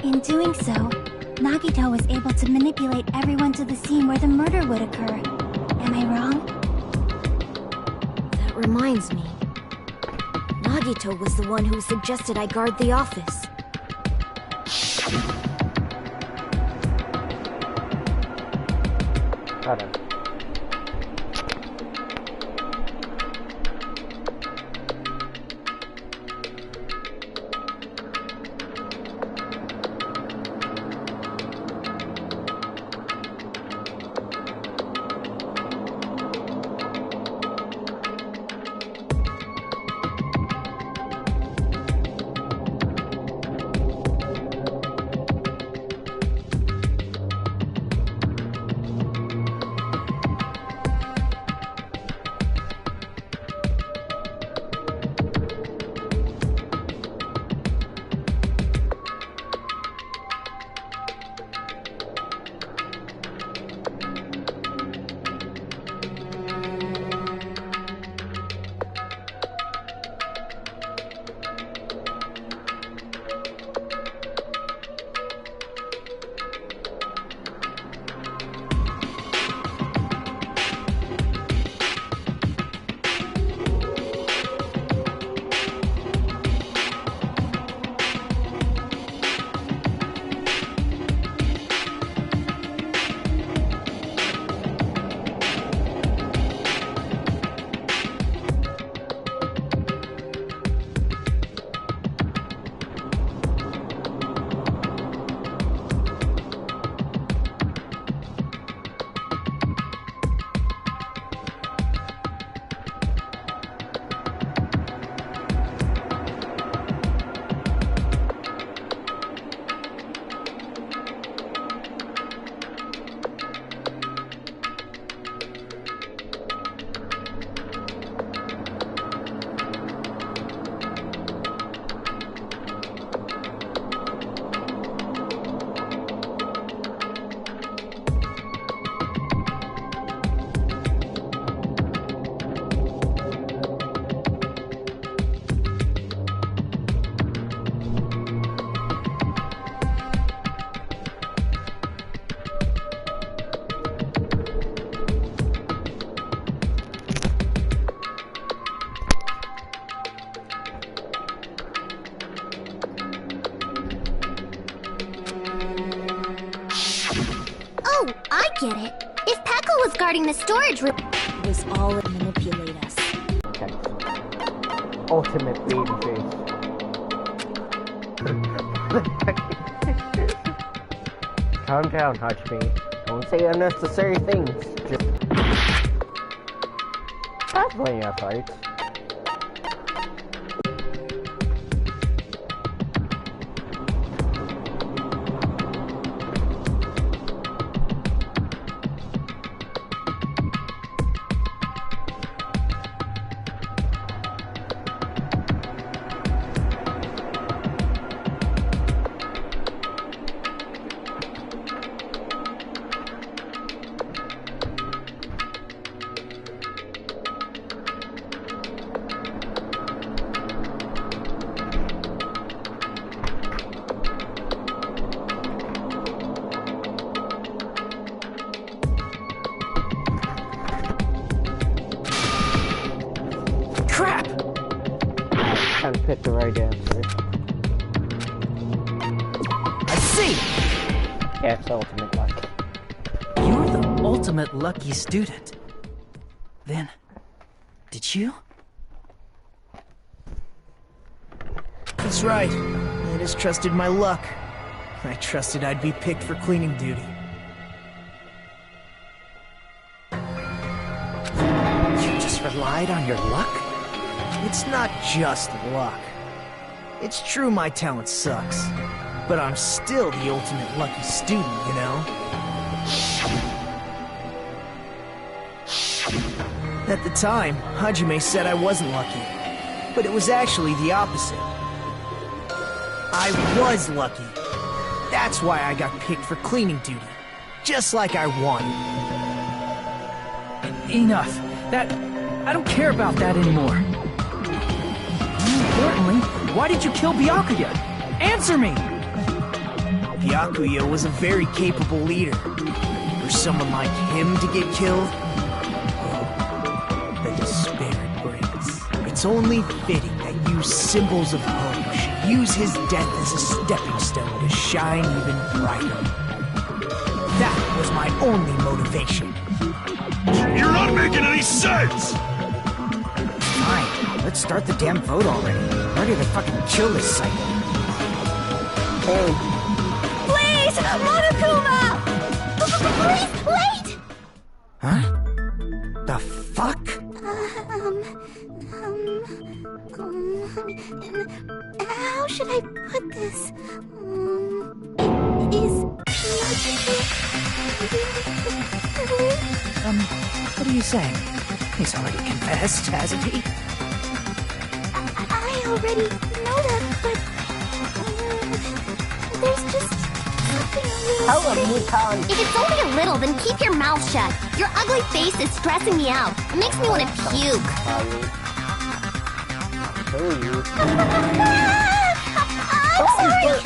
In doing so, Nagito was able to manipulate everyone to the scene where the murder would occur. Am I wrong? That reminds me. Nagito was the one who suggested I guard the office. Hold on. I get it. If Pekka was guarding the storage room... It was all to manipulate us. Okay. Ultimate baby face. Calm down, Hachime. Don't say unnecessary things. Just... That's when you fight. Pick the right answer. I see! Yeah, it's ultimate luck. You're the ultimate lucky student. Then, did you? That's right. I just trusted my luck. I trusted I'd be picked for cleaning duty. You just relied on your luck? It's not just luck. It's true my talent sucks, but I'm still the ultimate lucky student, you know? At the time, Hajime said I wasn't lucky, but it was actually the opposite. I was lucky. That's why I got picked for cleaning duty, just like I wanted. Enough. I don't care about that anymore. More importantly, why did you kill Byakuya? Answer me! Byakuya was a very capable leader. For someone like him to get killed, oh, the despair it brings. It's only fitting that you symbols of hope should use his death as a stepping stone to shine even brighter. That was my only motivation. You're not making any sense! Fine, let's start the damn vote already. Ready to fucking kill this cycle. Please, Monokuma! Please, wait! Huh? The fuck? How should I put this? What are you saying? He's already confessed, hasn't he? I already know that, but there's just something strange. If it's only a little, then keep your mouth shut. Your ugly face is stressing me out. It makes me want to puke. I'm sorry.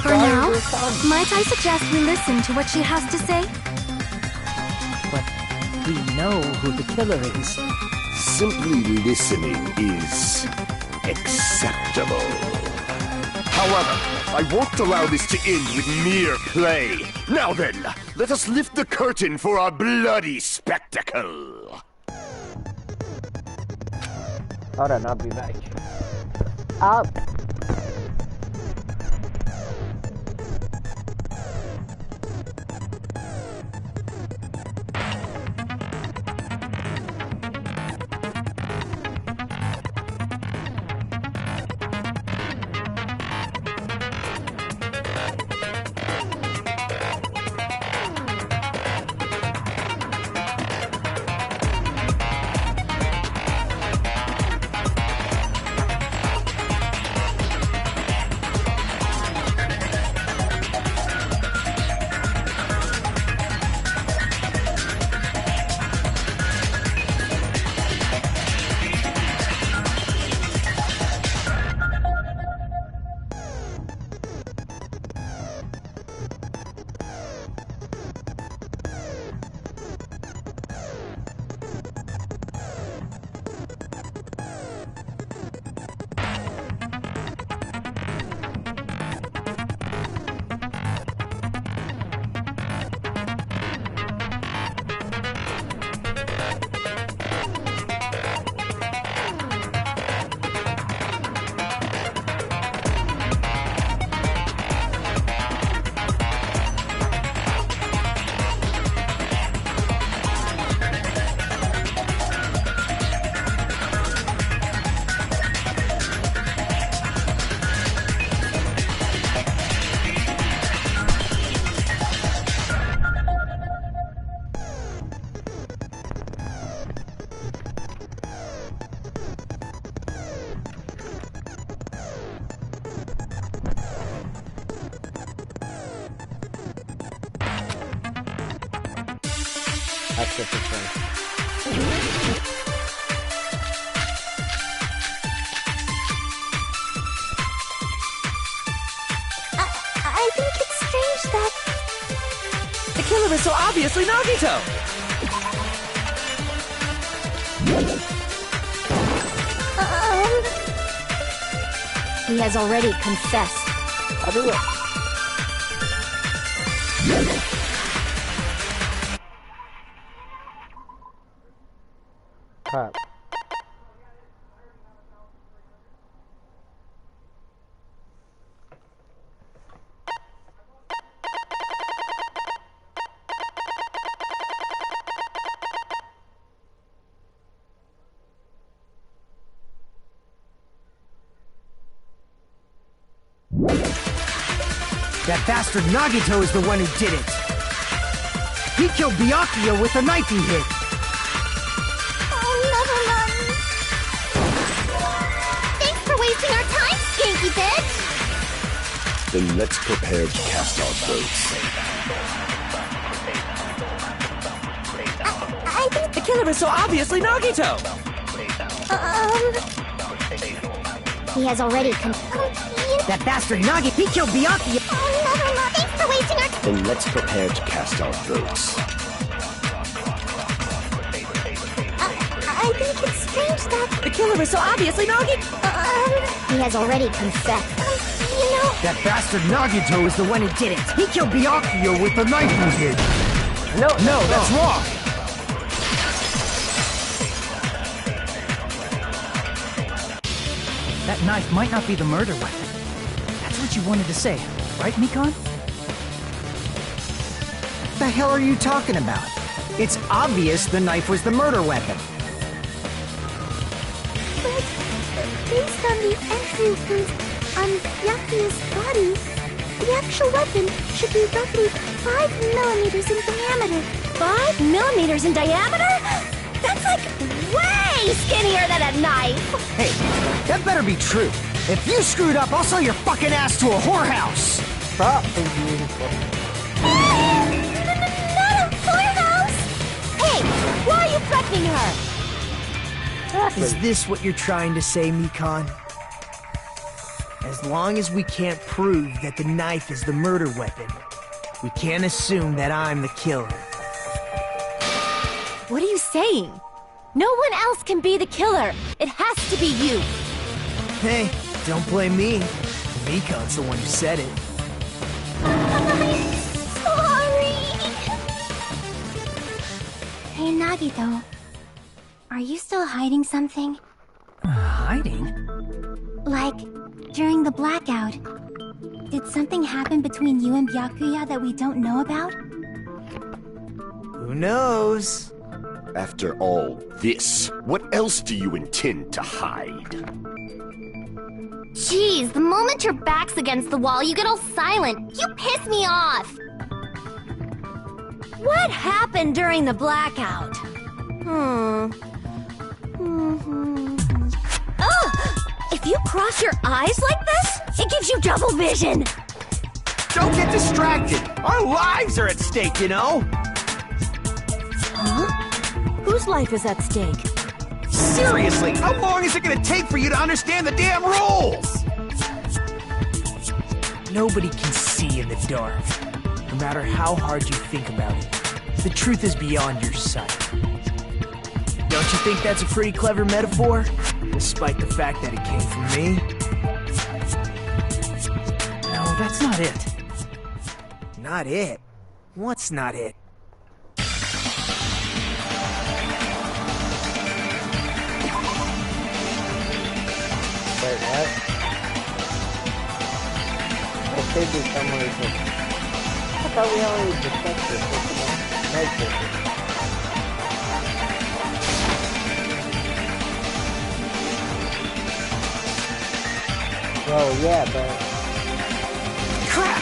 For now, might I suggest we listen to what she has to say? But we know who the killer is. Simply listening is acceptable. However, I won't allow this to end with mere play. Now then, let us lift the curtain for our bloody spectacle. Hold on, I'll be back. Up. That's the thing. I think it's strange that... The killer is so obviously Nagito! He has already confessed. I'll do it. Crap. That bastard Nagito is the one who did it. He killed Byakuya with a knife he hit. Oh, never mind. Thanks for wasting our time, skanky bitch. Then let's prepare to cast our votes. I think The killer is so obviously Nagito! He has already That bastard Nagi, he killed Byakuya. Oh, never mind. Thanks for wasting our time. Then let's prepare to cast our votes. I think it's strange that... The killer is so obviously Nagito! He has already confessed. You know... That bastard Nagito is the one who did it. He killed Byakuya with the knife he hit. No, that's wrong. That knife might not be the murder weapon. That's what you wanted to say, right, Mikon? What the hell are you talking about? It's obvious the knife was the murder weapon. But based on the entry print on Byakuya's body, the actual weapon should be roughly 5 millimeters in diameter. 5 millimeters in diameter? That's like way skinnier than a knife! Hey, that better be true. If you screwed up, I'll sell your fucking ass to a whorehouse. Stop being beautiful. Not a whorehouse! Hey, why are you threatening her? Is this what you're trying to say, Mikon? As long as we can't prove that the knife is the murder weapon, we can't assume that I'm the killer. What are you saying? No one else can be the killer. It has to be you. Hey, don't blame me. Mikon's the one who said it. Sorry. Hey, Nagito. Are you still hiding something? Hiding? Like, during the blackout, did something happen between you and Byakuya that we don't know about? Who knows? After all this, what else do you intend to hide? Jeez, the moment your back's against the wall, you get all silent. You piss me off. What happened during the blackout? Oh! If you cross your eyes like this, it gives you double vision! Don't get distracted! Our lives are at stake, you know? Huh? Whose life is at stake? Seriously, how long is it gonna take for you to understand the damn rules? Nobody can see in the dark, no matter how hard you think about it. The truth is beyond your sight. Don't you think that's a pretty clever metaphor? Despite the fact that it came from me? No, that's not it. Not it? What's not it? Wait, what? It should be somewhere to... I thought we already discussed this. Night vision. Well, yeah, but... Crap!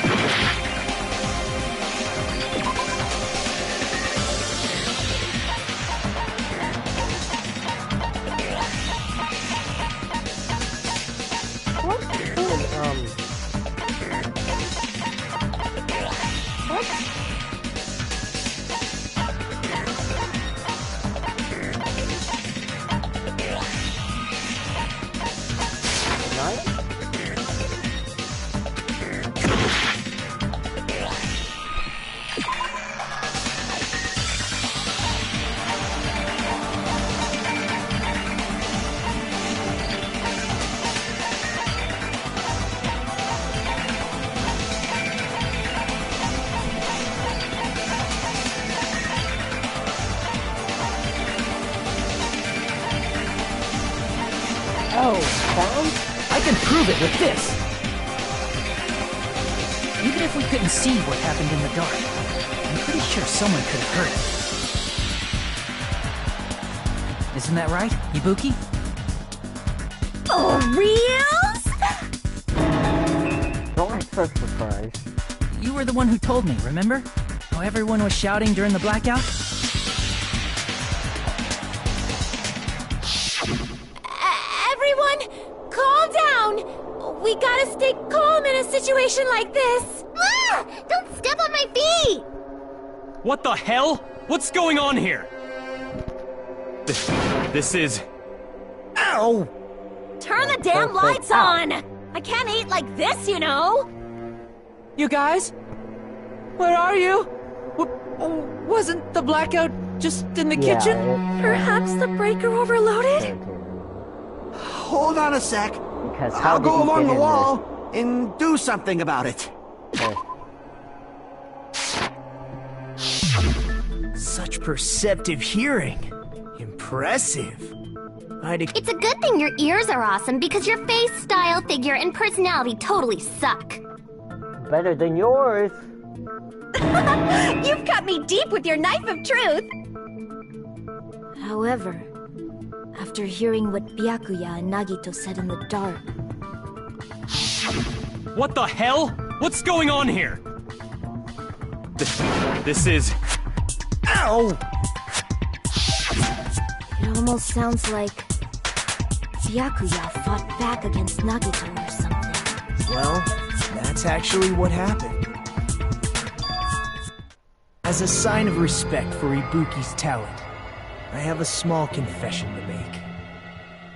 Oh, sound? I can prove it with this! Even if we couldn't see what happened in the dark, I'm pretty sure someone could have heard it. Isn't that right, Ibuki? For reals? Don't act so surprised. You were the one who told me, remember? How everyone was shouting during the blackout? Everyone, calm down! We gotta stay calm in a situation like this! Ah! Don't step on my feet! What the hell? What's going on here? This is... Ow! Turn the damn lights on! I can't eat like this, you know! You guys? Where are you? Wasn't the blackout just in the kitchen? Perhaps the breaker overloaded? Hold on a sec. Because I'll go along the wall and do something about it. Such perceptive hearing. Impressive. It's a good thing your ears are awesome because your face, style, figure, and personality totally suck. Better than yours. You've cut me deep with your knife of truth! However, after hearing what Byakuya and Nagito said in the dark... What the hell? What's going on here? This is... Ow! It almost sounds like Byakuya fought back against Nagito or something. Well, that's actually what happened. As a sign of respect for Ibuki's talent, I have a small confession to make.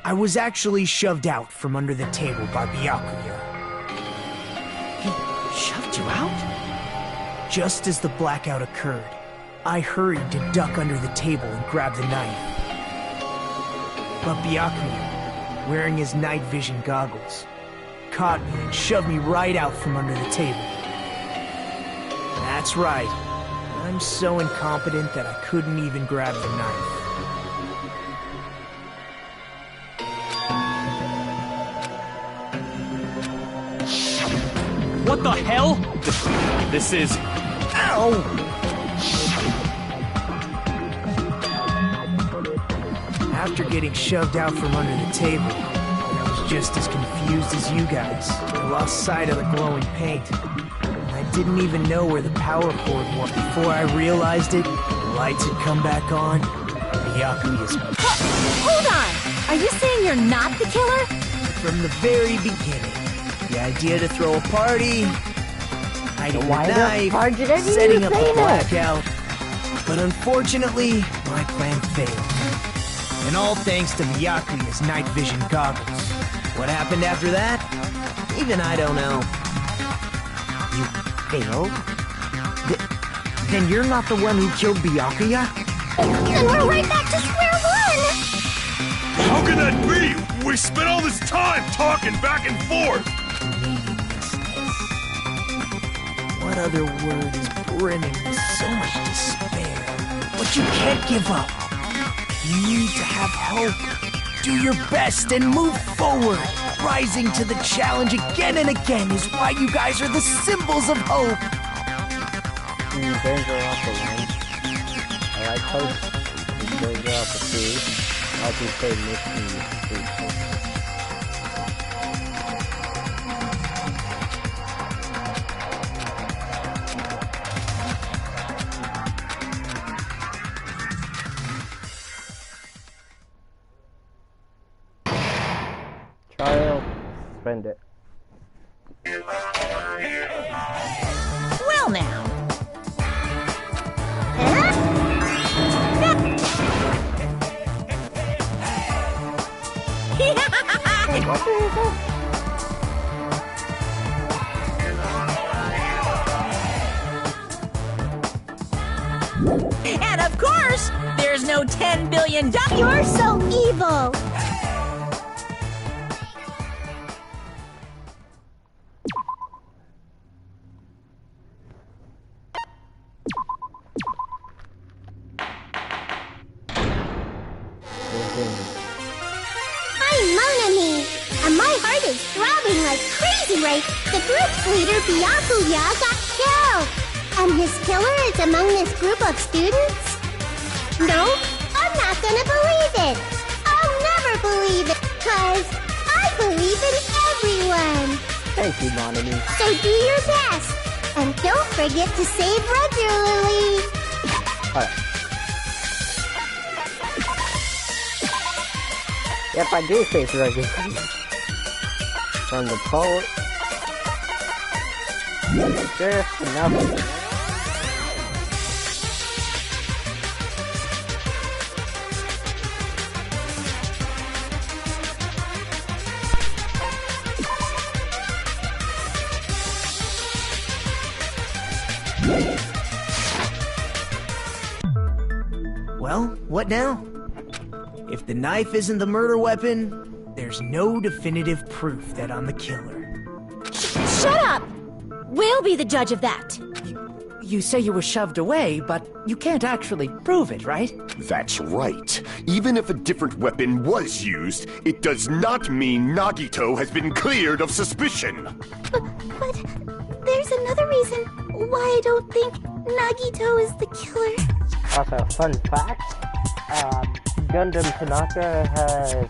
I was actually shoved out from under the table by Byakuya. He shoved you out? Just as the blackout occurred, I hurried to duck under the table and grab the knife. But Byakuya, wearing his night vision goggles, caught me and shoved me right out from under the table. That's right. I'm so incompetent that I couldn't even grab the knife. What the hell? This is... Ow! After getting shoved out from under the table, I was just as confused as you guys. I lost sight of the glowing paint. I didn't even know where the power cord was. Before I realized it, the lights had come back on. Byakuya's... Hold on! Are you saying you're not the killer? From the very beginning, the idea to throw a party, hiding the knife, setting up the blackout. But unfortunately, my plan failed. And all thanks to Byakuya's night vision goggles. What happened after that? Even I don't know. You failed? Then you're not the one who killed Byakuya? Then we're right back to square one! How can that be? We spent all this time talking back and forth! What other word is brimming with so much despair? But you can't give up. You need to have hope. Do your best and move forward. Rising to the challenge again and again is why you guys are the symbols of hope. Danger off the line. I like hope. Danger off the food. I'll just say food. Trial. Spend it. Well now. And of course, there's no 10 billion. You're so evil! And my heart is throbbing like crazy right. The group's leader, Byakuya, got killed. And his killer is among this group of students? No, I'm not gonna believe it. I'll never believe it, 'cause I believe in everyone. Thank you, Monami. So do your best. And don't forget to save regularly. Alright. Yep, I do save regularly. From the pole. Just enough. Well, what now? If the knife isn't the murder weapon, there's no definitive proof that I'm the killer. Shut up! We'll be the judge of that. You say you were shoved away, but you can't actually prove it, right? That's right. Even if a different weapon was used, it does not mean Nagito has been cleared of suspicion. But there's another reason why I don't think Nagito is the killer. Also, fun fact, Gundam Tanaka has,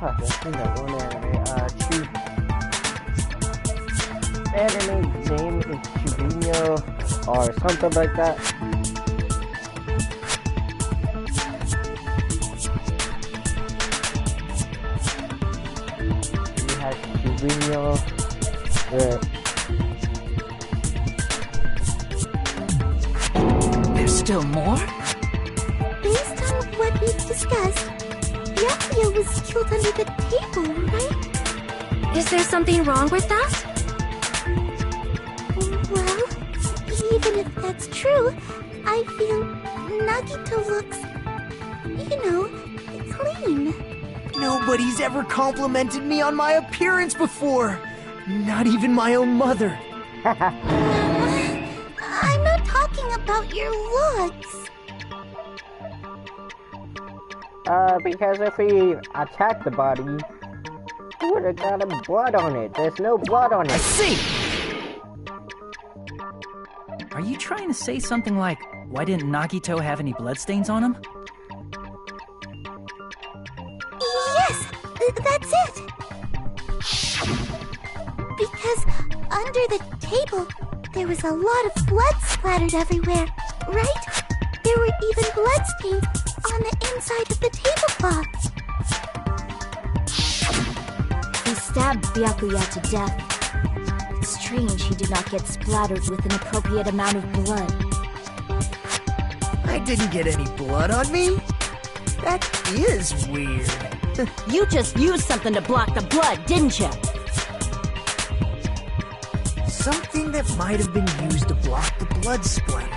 I've seen that one anime's name is Chibino, or something like that. He has Chibino, There's still more? Based on what we've discussed, Byakuya was killed under the table, right? Is there something wrong with that? Well, even if that's true, I feel Nagito looks, clean. Nobody's ever complimented me on my appearance before. Not even my own mother. I'm not talking about your looks. Because if he attacked the body, he would have got blood on it. There's no blood on it. I see! Are you trying to say something like, why didn't Nagito have any bloodstains on him? Yes, that's it. Because under the table, there was a lot of blood splattered everywhere, right? There were even bloodstains on the inside of the tablecloth. He stabbed Byakuya to death. It's strange he did not get splattered with an appropriate amount of blood. I didn't get any blood on me? That is weird. You just used something to block the blood, didn't you? Something that might have been used to block the blood splatter.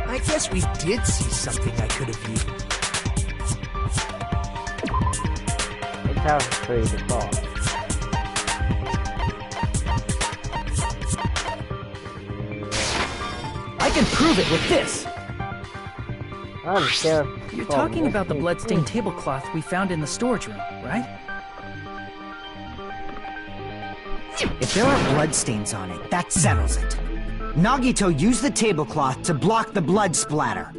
I guess we did see something I could have used. It sounds pretty default. I can prove it with this! I'm scared. You're talking about the bloodstained tablecloth we found in the storage room, right? If there are bloodstains on it, that settles it. Nagito used the tablecloth to block the blood splatter.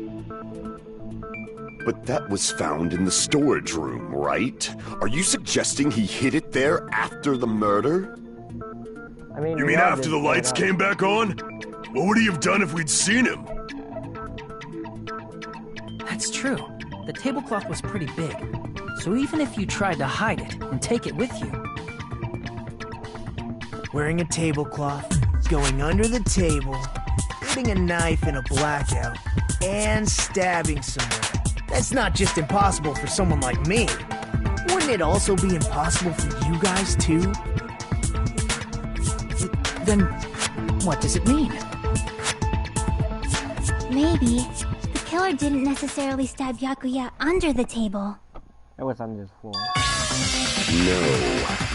But that was found in the storage room, right? Are you suggesting he hid it there after the murder? I mean, You mean after the lights came back on? What would he have done if we'd seen him? That's true. The tablecloth was pretty big. So even if you tried to hide it and take it with you... Wearing a tablecloth, going under the table, putting a knife in a blackout, and stabbing someone. That's not just impossible for someone like me. Wouldn't it also be impossible for you guys too? Then, what does it mean? Maybe the killer didn't necessarily stab Byakuya under the table. It was on this floor. No,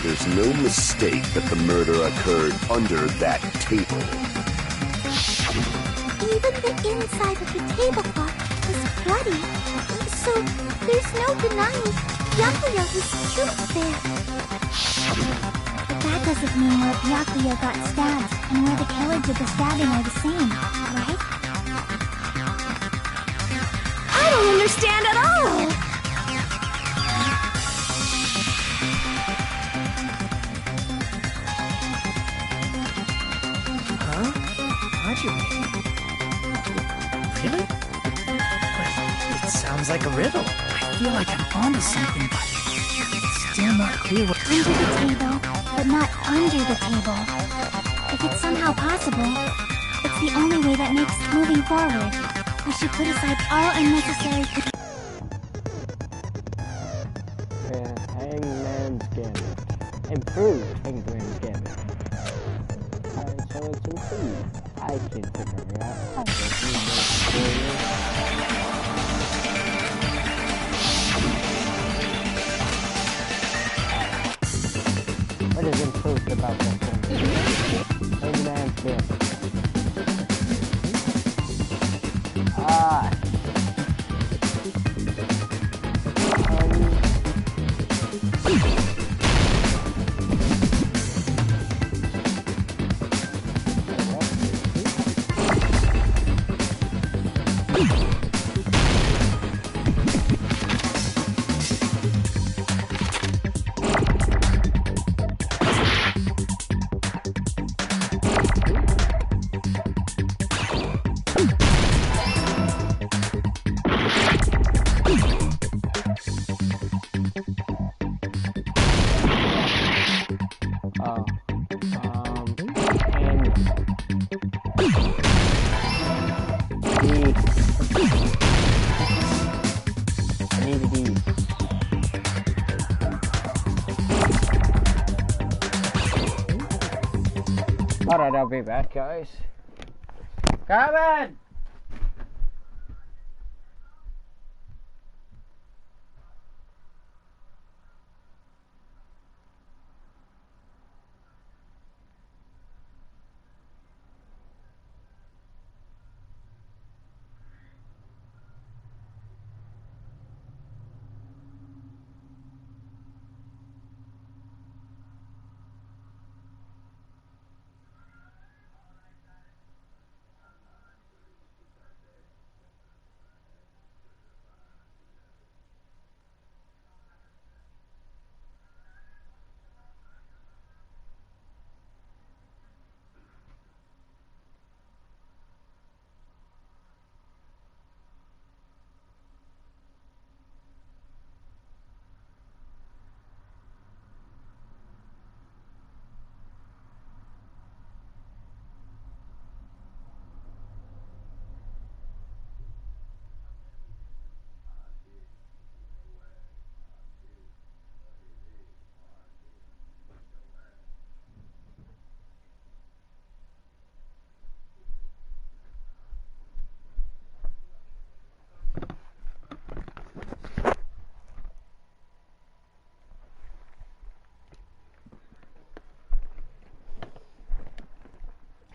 there's no mistake that the murder occurred under that table. Even the inside of the tablecloth was bloody, so there's no denying Byakuya was killed there. But that doesn't mean where Byakuya got stabbed and where the killer did the stabbing are the same, right? I don't understand at all! like a riddle. I feel like I'm onto something, but it's still not clear what... Under the table, but not under the table. If it's somehow possible, it's the only way that makes moving forward. We should put aside all unnecessary... Hangman's Gambit. Improved Hangman's Gambit. Alright, so it's improved. I can figure it out. What is improved about that thing? Hangman's Gambit. Alright, I'll be back, guys. Coming!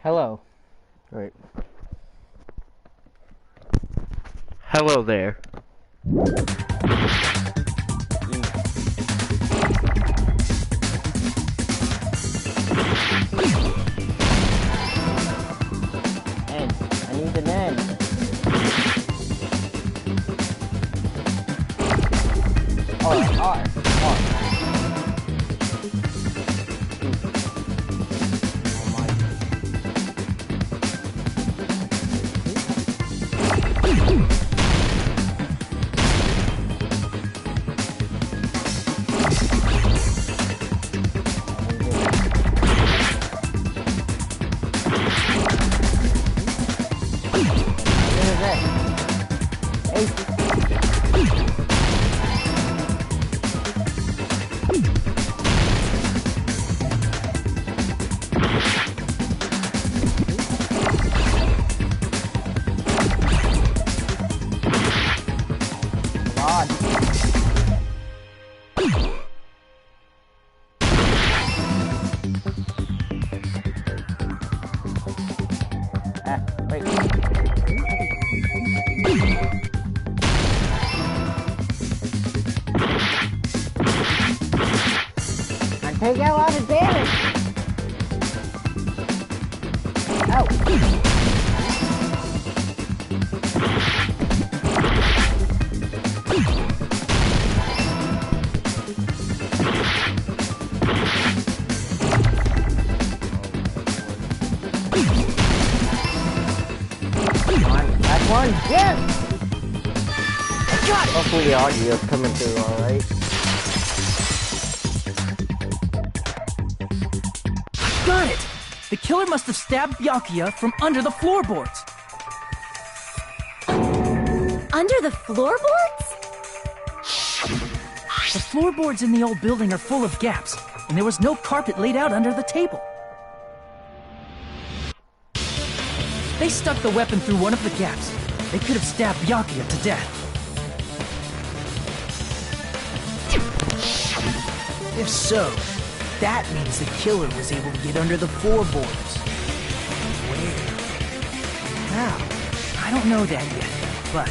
Hello. Wait. Hello there. End. I need an end. R. Take out a lot of damage. Oh. Come on, that's one. Yes. I got it. Hopefully the audio's coming through alright. Got it! The killer must have stabbed Byakuya from under the floorboards. Under the floorboards? The floorboards in the old building are full of gaps, and there was no carpet laid out under the table. They stuck the weapon through one of the gaps. They could have stabbed Byakuya to death. If so, that means the killer was able to get under the floorboards. Where? How? I don't know that yet, but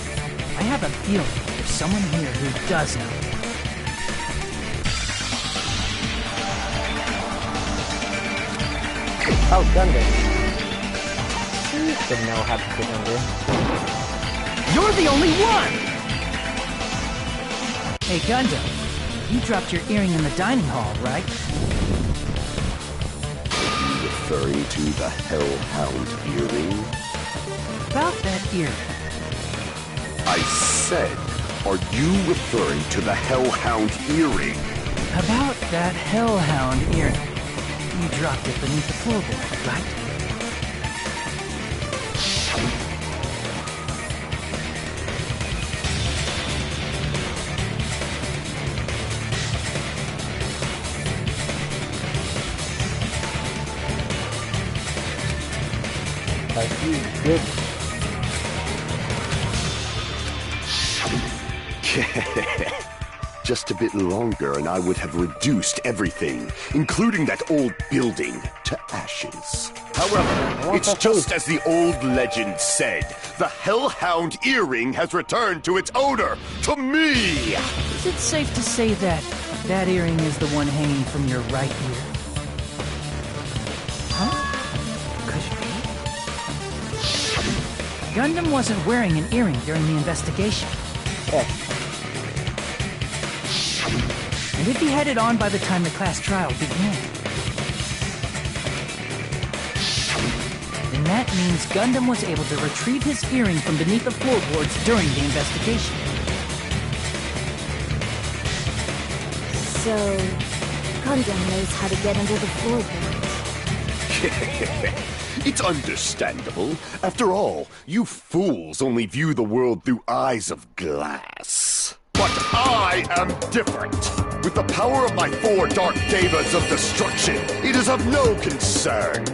I have a feeling there's someone here who does know. Oh, Gundam. He used to know how to get under. You're the only one! Hey, Gundam. You dropped your earring in the dining hall, right? Are you referring to the Hellhound earring? About that earring. I said, are you referring to the Hellhound earring? About that Hellhound earring. You dropped it beneath the floorboard, right? Good. Just a bit longer and I would have reduced everything, including that old building, to ashes. However, it's just as the old legend said. The Hellhound earring has returned to its owner, to me! Is it safe to say that that earring is the one hanging from your right ear? Huh? Could it be? Gundam wasn't wearing an earring during the investigation. Yeah. And if he had it on by the time the class trial began, then that means Gundam was able to retrieve his earring from beneath the floorboards during the investigation. So, Gundam knows how to get under the floorboards. It's understandable. After all, you fools only view the world through eyes of glass. But I am different. With the power of my 4 dark devas of destruction, it is of no concern.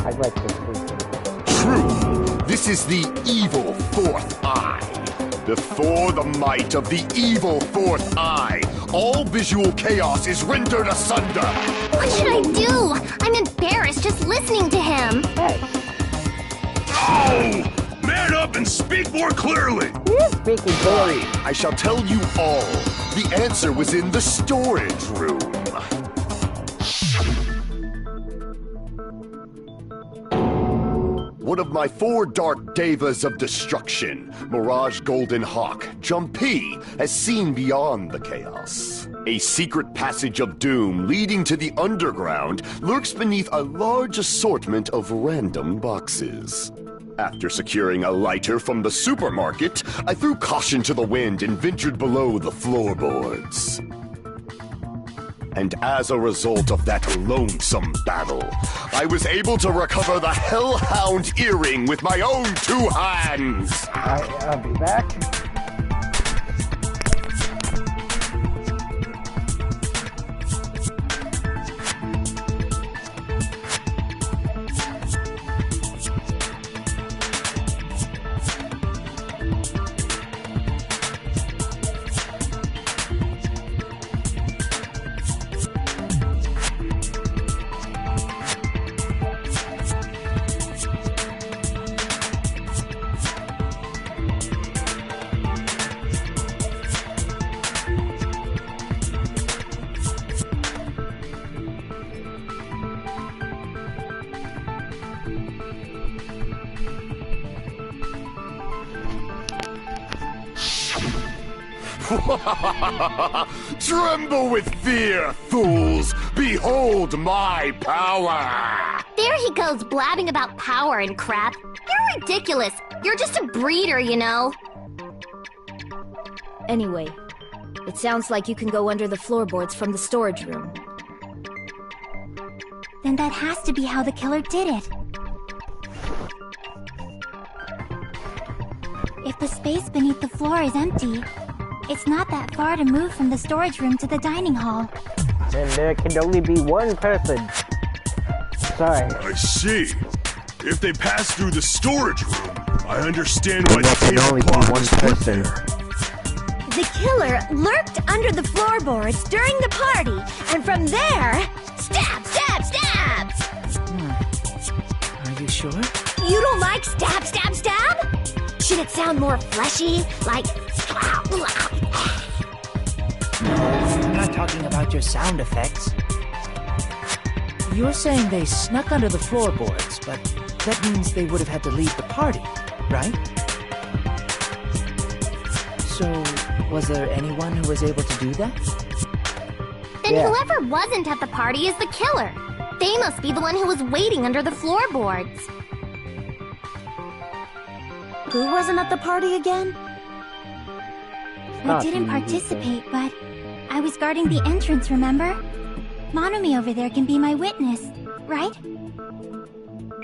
I like this movie. True. This is the evil 4th eye. Before the might of the evil 4th eye, all visual chaos is rendered asunder. What should I do? I'm embarrassed just listening to him. Hey. Oh! Man up and speak more clearly! Speaking clearly. I shall tell you all. The answer was in the storage room. One of my 4 dark devas of destruction, Mirage Golden Hawk, Jumpy, has seen beyond the chaos. A secret passage of doom leading to the underground lurks beneath a large assortment of random boxes. After securing a lighter from the supermarket, I threw caution to the wind and ventured below the floorboards. And as a result of that lonesome battle, I was able to recover the Hellhound earring with my own 2 hands! I'll be back. Tremble with fear, fools! Behold my power! There he goes blabbing about power and crap. You're ridiculous. You're just a breeder, you know. Anyway, it sounds like you can go under the floorboards from the storage room. Then that has to be how the killer did it. If the space beneath the floor is empty, it's not that far to move from the storage room to the dining hall. Then there can only be one person. Sorry. I see. If they pass through the storage room, I understand why there can only be one person. The killer lurked under the floorboards during the party, and from there, stab, stab, stab! Are you sure? You don't like stab, stab, stab? Should it sound more fleshy, like... I'm not talking about your sound effects. You're saying they snuck under the floorboards, but that means they would have had to leave the party, right? So, was there anyone who was able to do that? Then whoever wasn't at the party is the killer. They must be the one who was waiting under the floorboards. Who wasn't at the party again? I didn't participate, but I was guarding the entrance, remember? Monami over there can be my witness, right?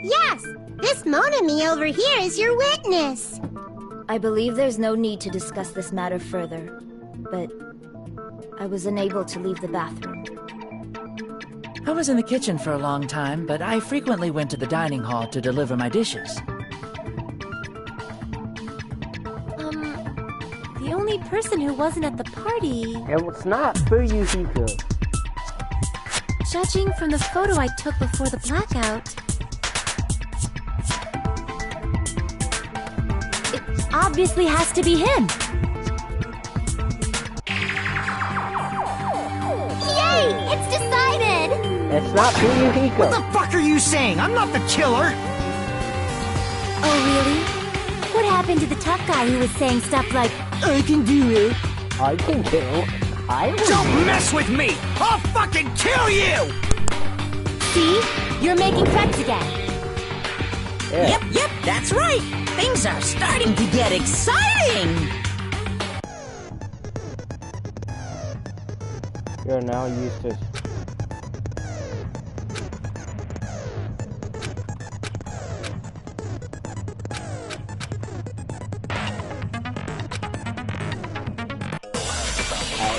Yes! This Monami over here is your witness! I believe there's no need to discuss this matter further, but I was unable to leave the bathroom. I was in the kitchen for a long time, but I frequently went to the dining hall to deliver my dishes. The only person who wasn't at the party... It was not Fuyuhiko. Judging from the photo I took before the blackout... it obviously has to be him! Yay! It's decided! It's not Fuyuhiko. What the fuck are you saying? I'm not the killer! Oh, really? What happened to the tough guy who was saying stuff like, I can do it. I can kill. Don't mess with me! I'll fucking kill you! see? You're making threats again. Yeah. Yep, that's right. Things are starting to get exciting. You're now used to...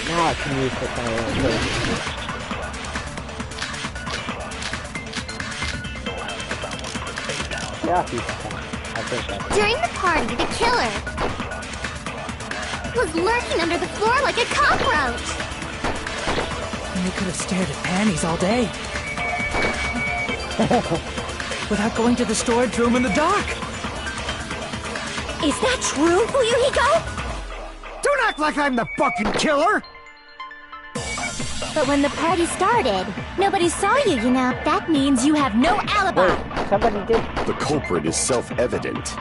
Now I can use the During the party, the killer was lurking under the floor like a cockroach. And they could have stared at panties all day. Without going to the storage room in the dark. Is that true, Fuyuhiko? Don't act like I'm the fucking killer! But when the party started, nobody saw you, you know. That means you have no alibi. Wait, somebody did. The culprit is self-evident.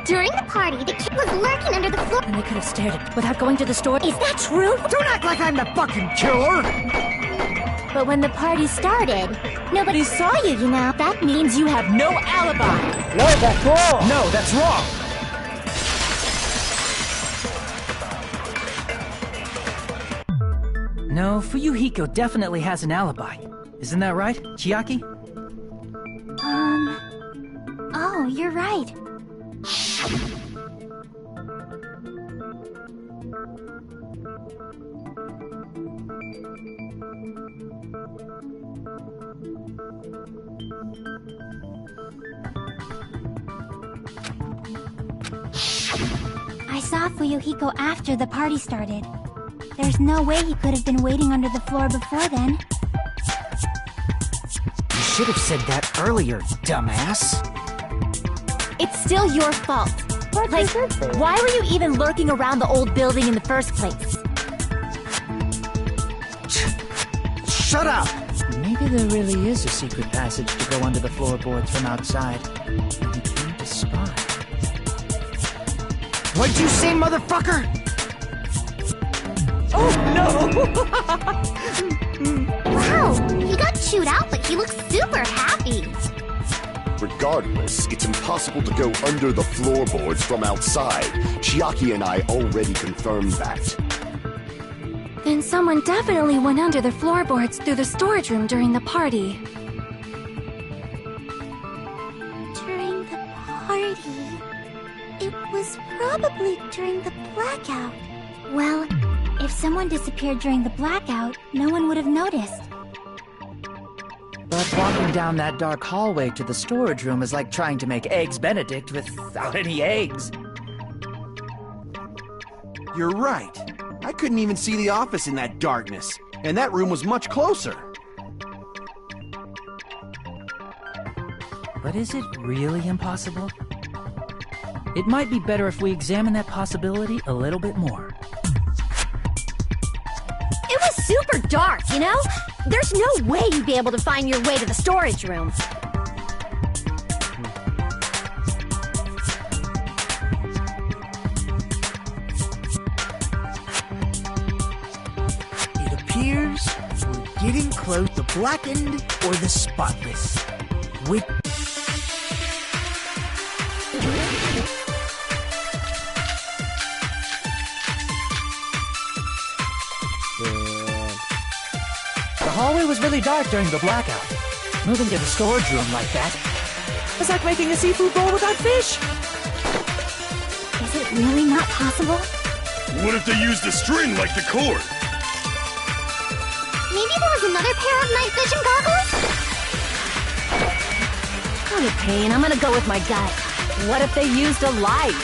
During the party, the kid was lurking under the floor. And they could have stared at without going to the store. Is that true? Don't act like I'm the fucking killer! But when the party started, nobody saw you, you know. That means you have no alibi. No, that's wrong! No, that's wrong! No, Fuyuhiko definitely has an alibi. Isn't that right, Chiaki? Oh, you're right. I saw Fuyuhiko after the party started. There's no way he could have been waiting under the floor before then. You should have said that earlier, dumbass. It's still your fault. Like, why were you even lurking around the old building in the first place? Shut up! Maybe there really is a secret passage to go under the floorboards from outside. And he came to spy. What'd you say, motherfucker? Oh, no! Wow, he got chewed out, but he looks super happy. Regardless, it's impossible to go under the floorboards from outside. Chiaki and I already confirmed that. Then someone definitely went under the floorboards through the storage room during the party. During the party? It was probably during the blackout. Well, if someone disappeared during the blackout, no one would have noticed. But walking down that dark hallway to the storage room is like trying to make Eggs Benedict without any eggs. You're right. I couldn't even see the office in that darkness, and that room was much closer. But is it really impossible? It might be better if we examine that possibility a little bit more. It was super dark, you know? There's no way you'd be able to find your way to the storage room. It appears we're getting close to blackened or the spotless. With The hallway was really dark during the blackout. Moving to the storage room like that was like making a seafood bowl without fish. Is it really not possible? What if they used a string like the cord? Maybe there was another pair of night vision goggles? Okay, and I'm gonna go with my gut. What if they used a light?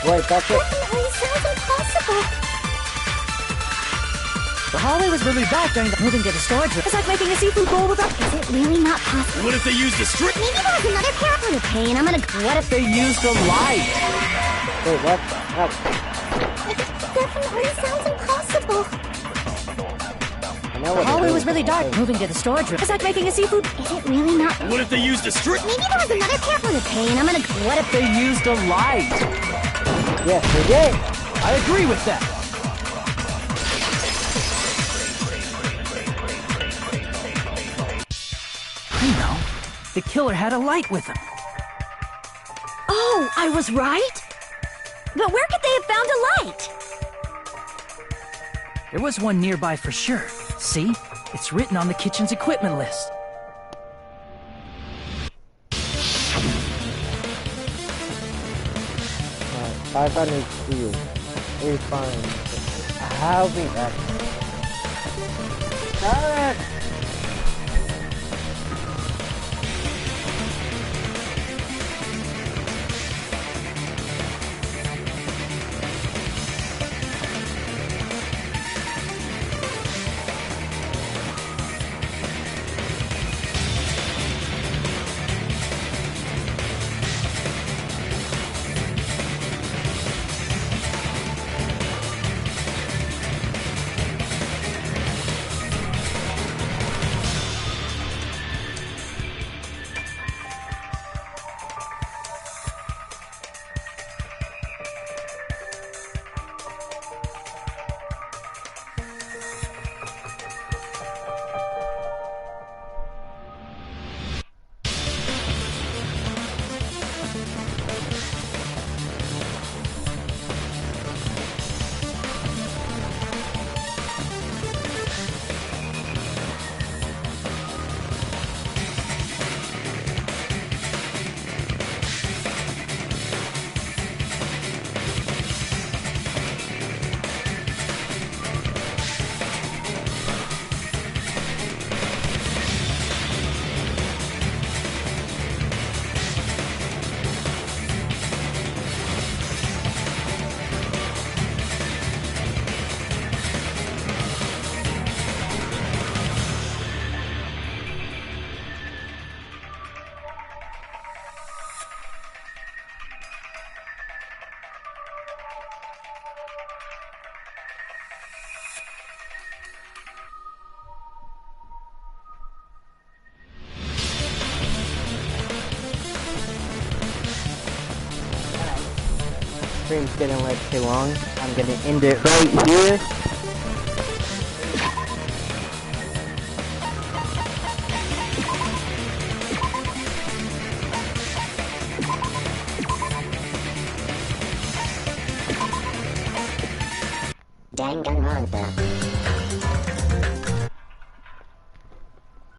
Wait, that's it. Definitely sounds impossible. The hallway was really dark during the moving to the storage room. It's like making a seafood bowl without. Is it really not possible? What if they used a string? Maybe there was another pair of... Okay, and I'm gonna... What if they used a light? Wait, what? It definitely sounds impossible. The hallway was really dark. Moving to the storage room. It's like making a seafood. Is it really not? What if they used a string? Maybe there was another pair of... Okay, and I'm gonna... What if they used a light? Yes, they did. I agree with that. I know. The killer had a light with him. Oh, I was right? But where could they have found a light? There was one nearby for sure. See? It's written on the kitchen's equipment list. Alright, 500 steel. It's fine. I'll be back. Got it! Stream's getting like too long. I'm gonna end it right here. Danganronpa.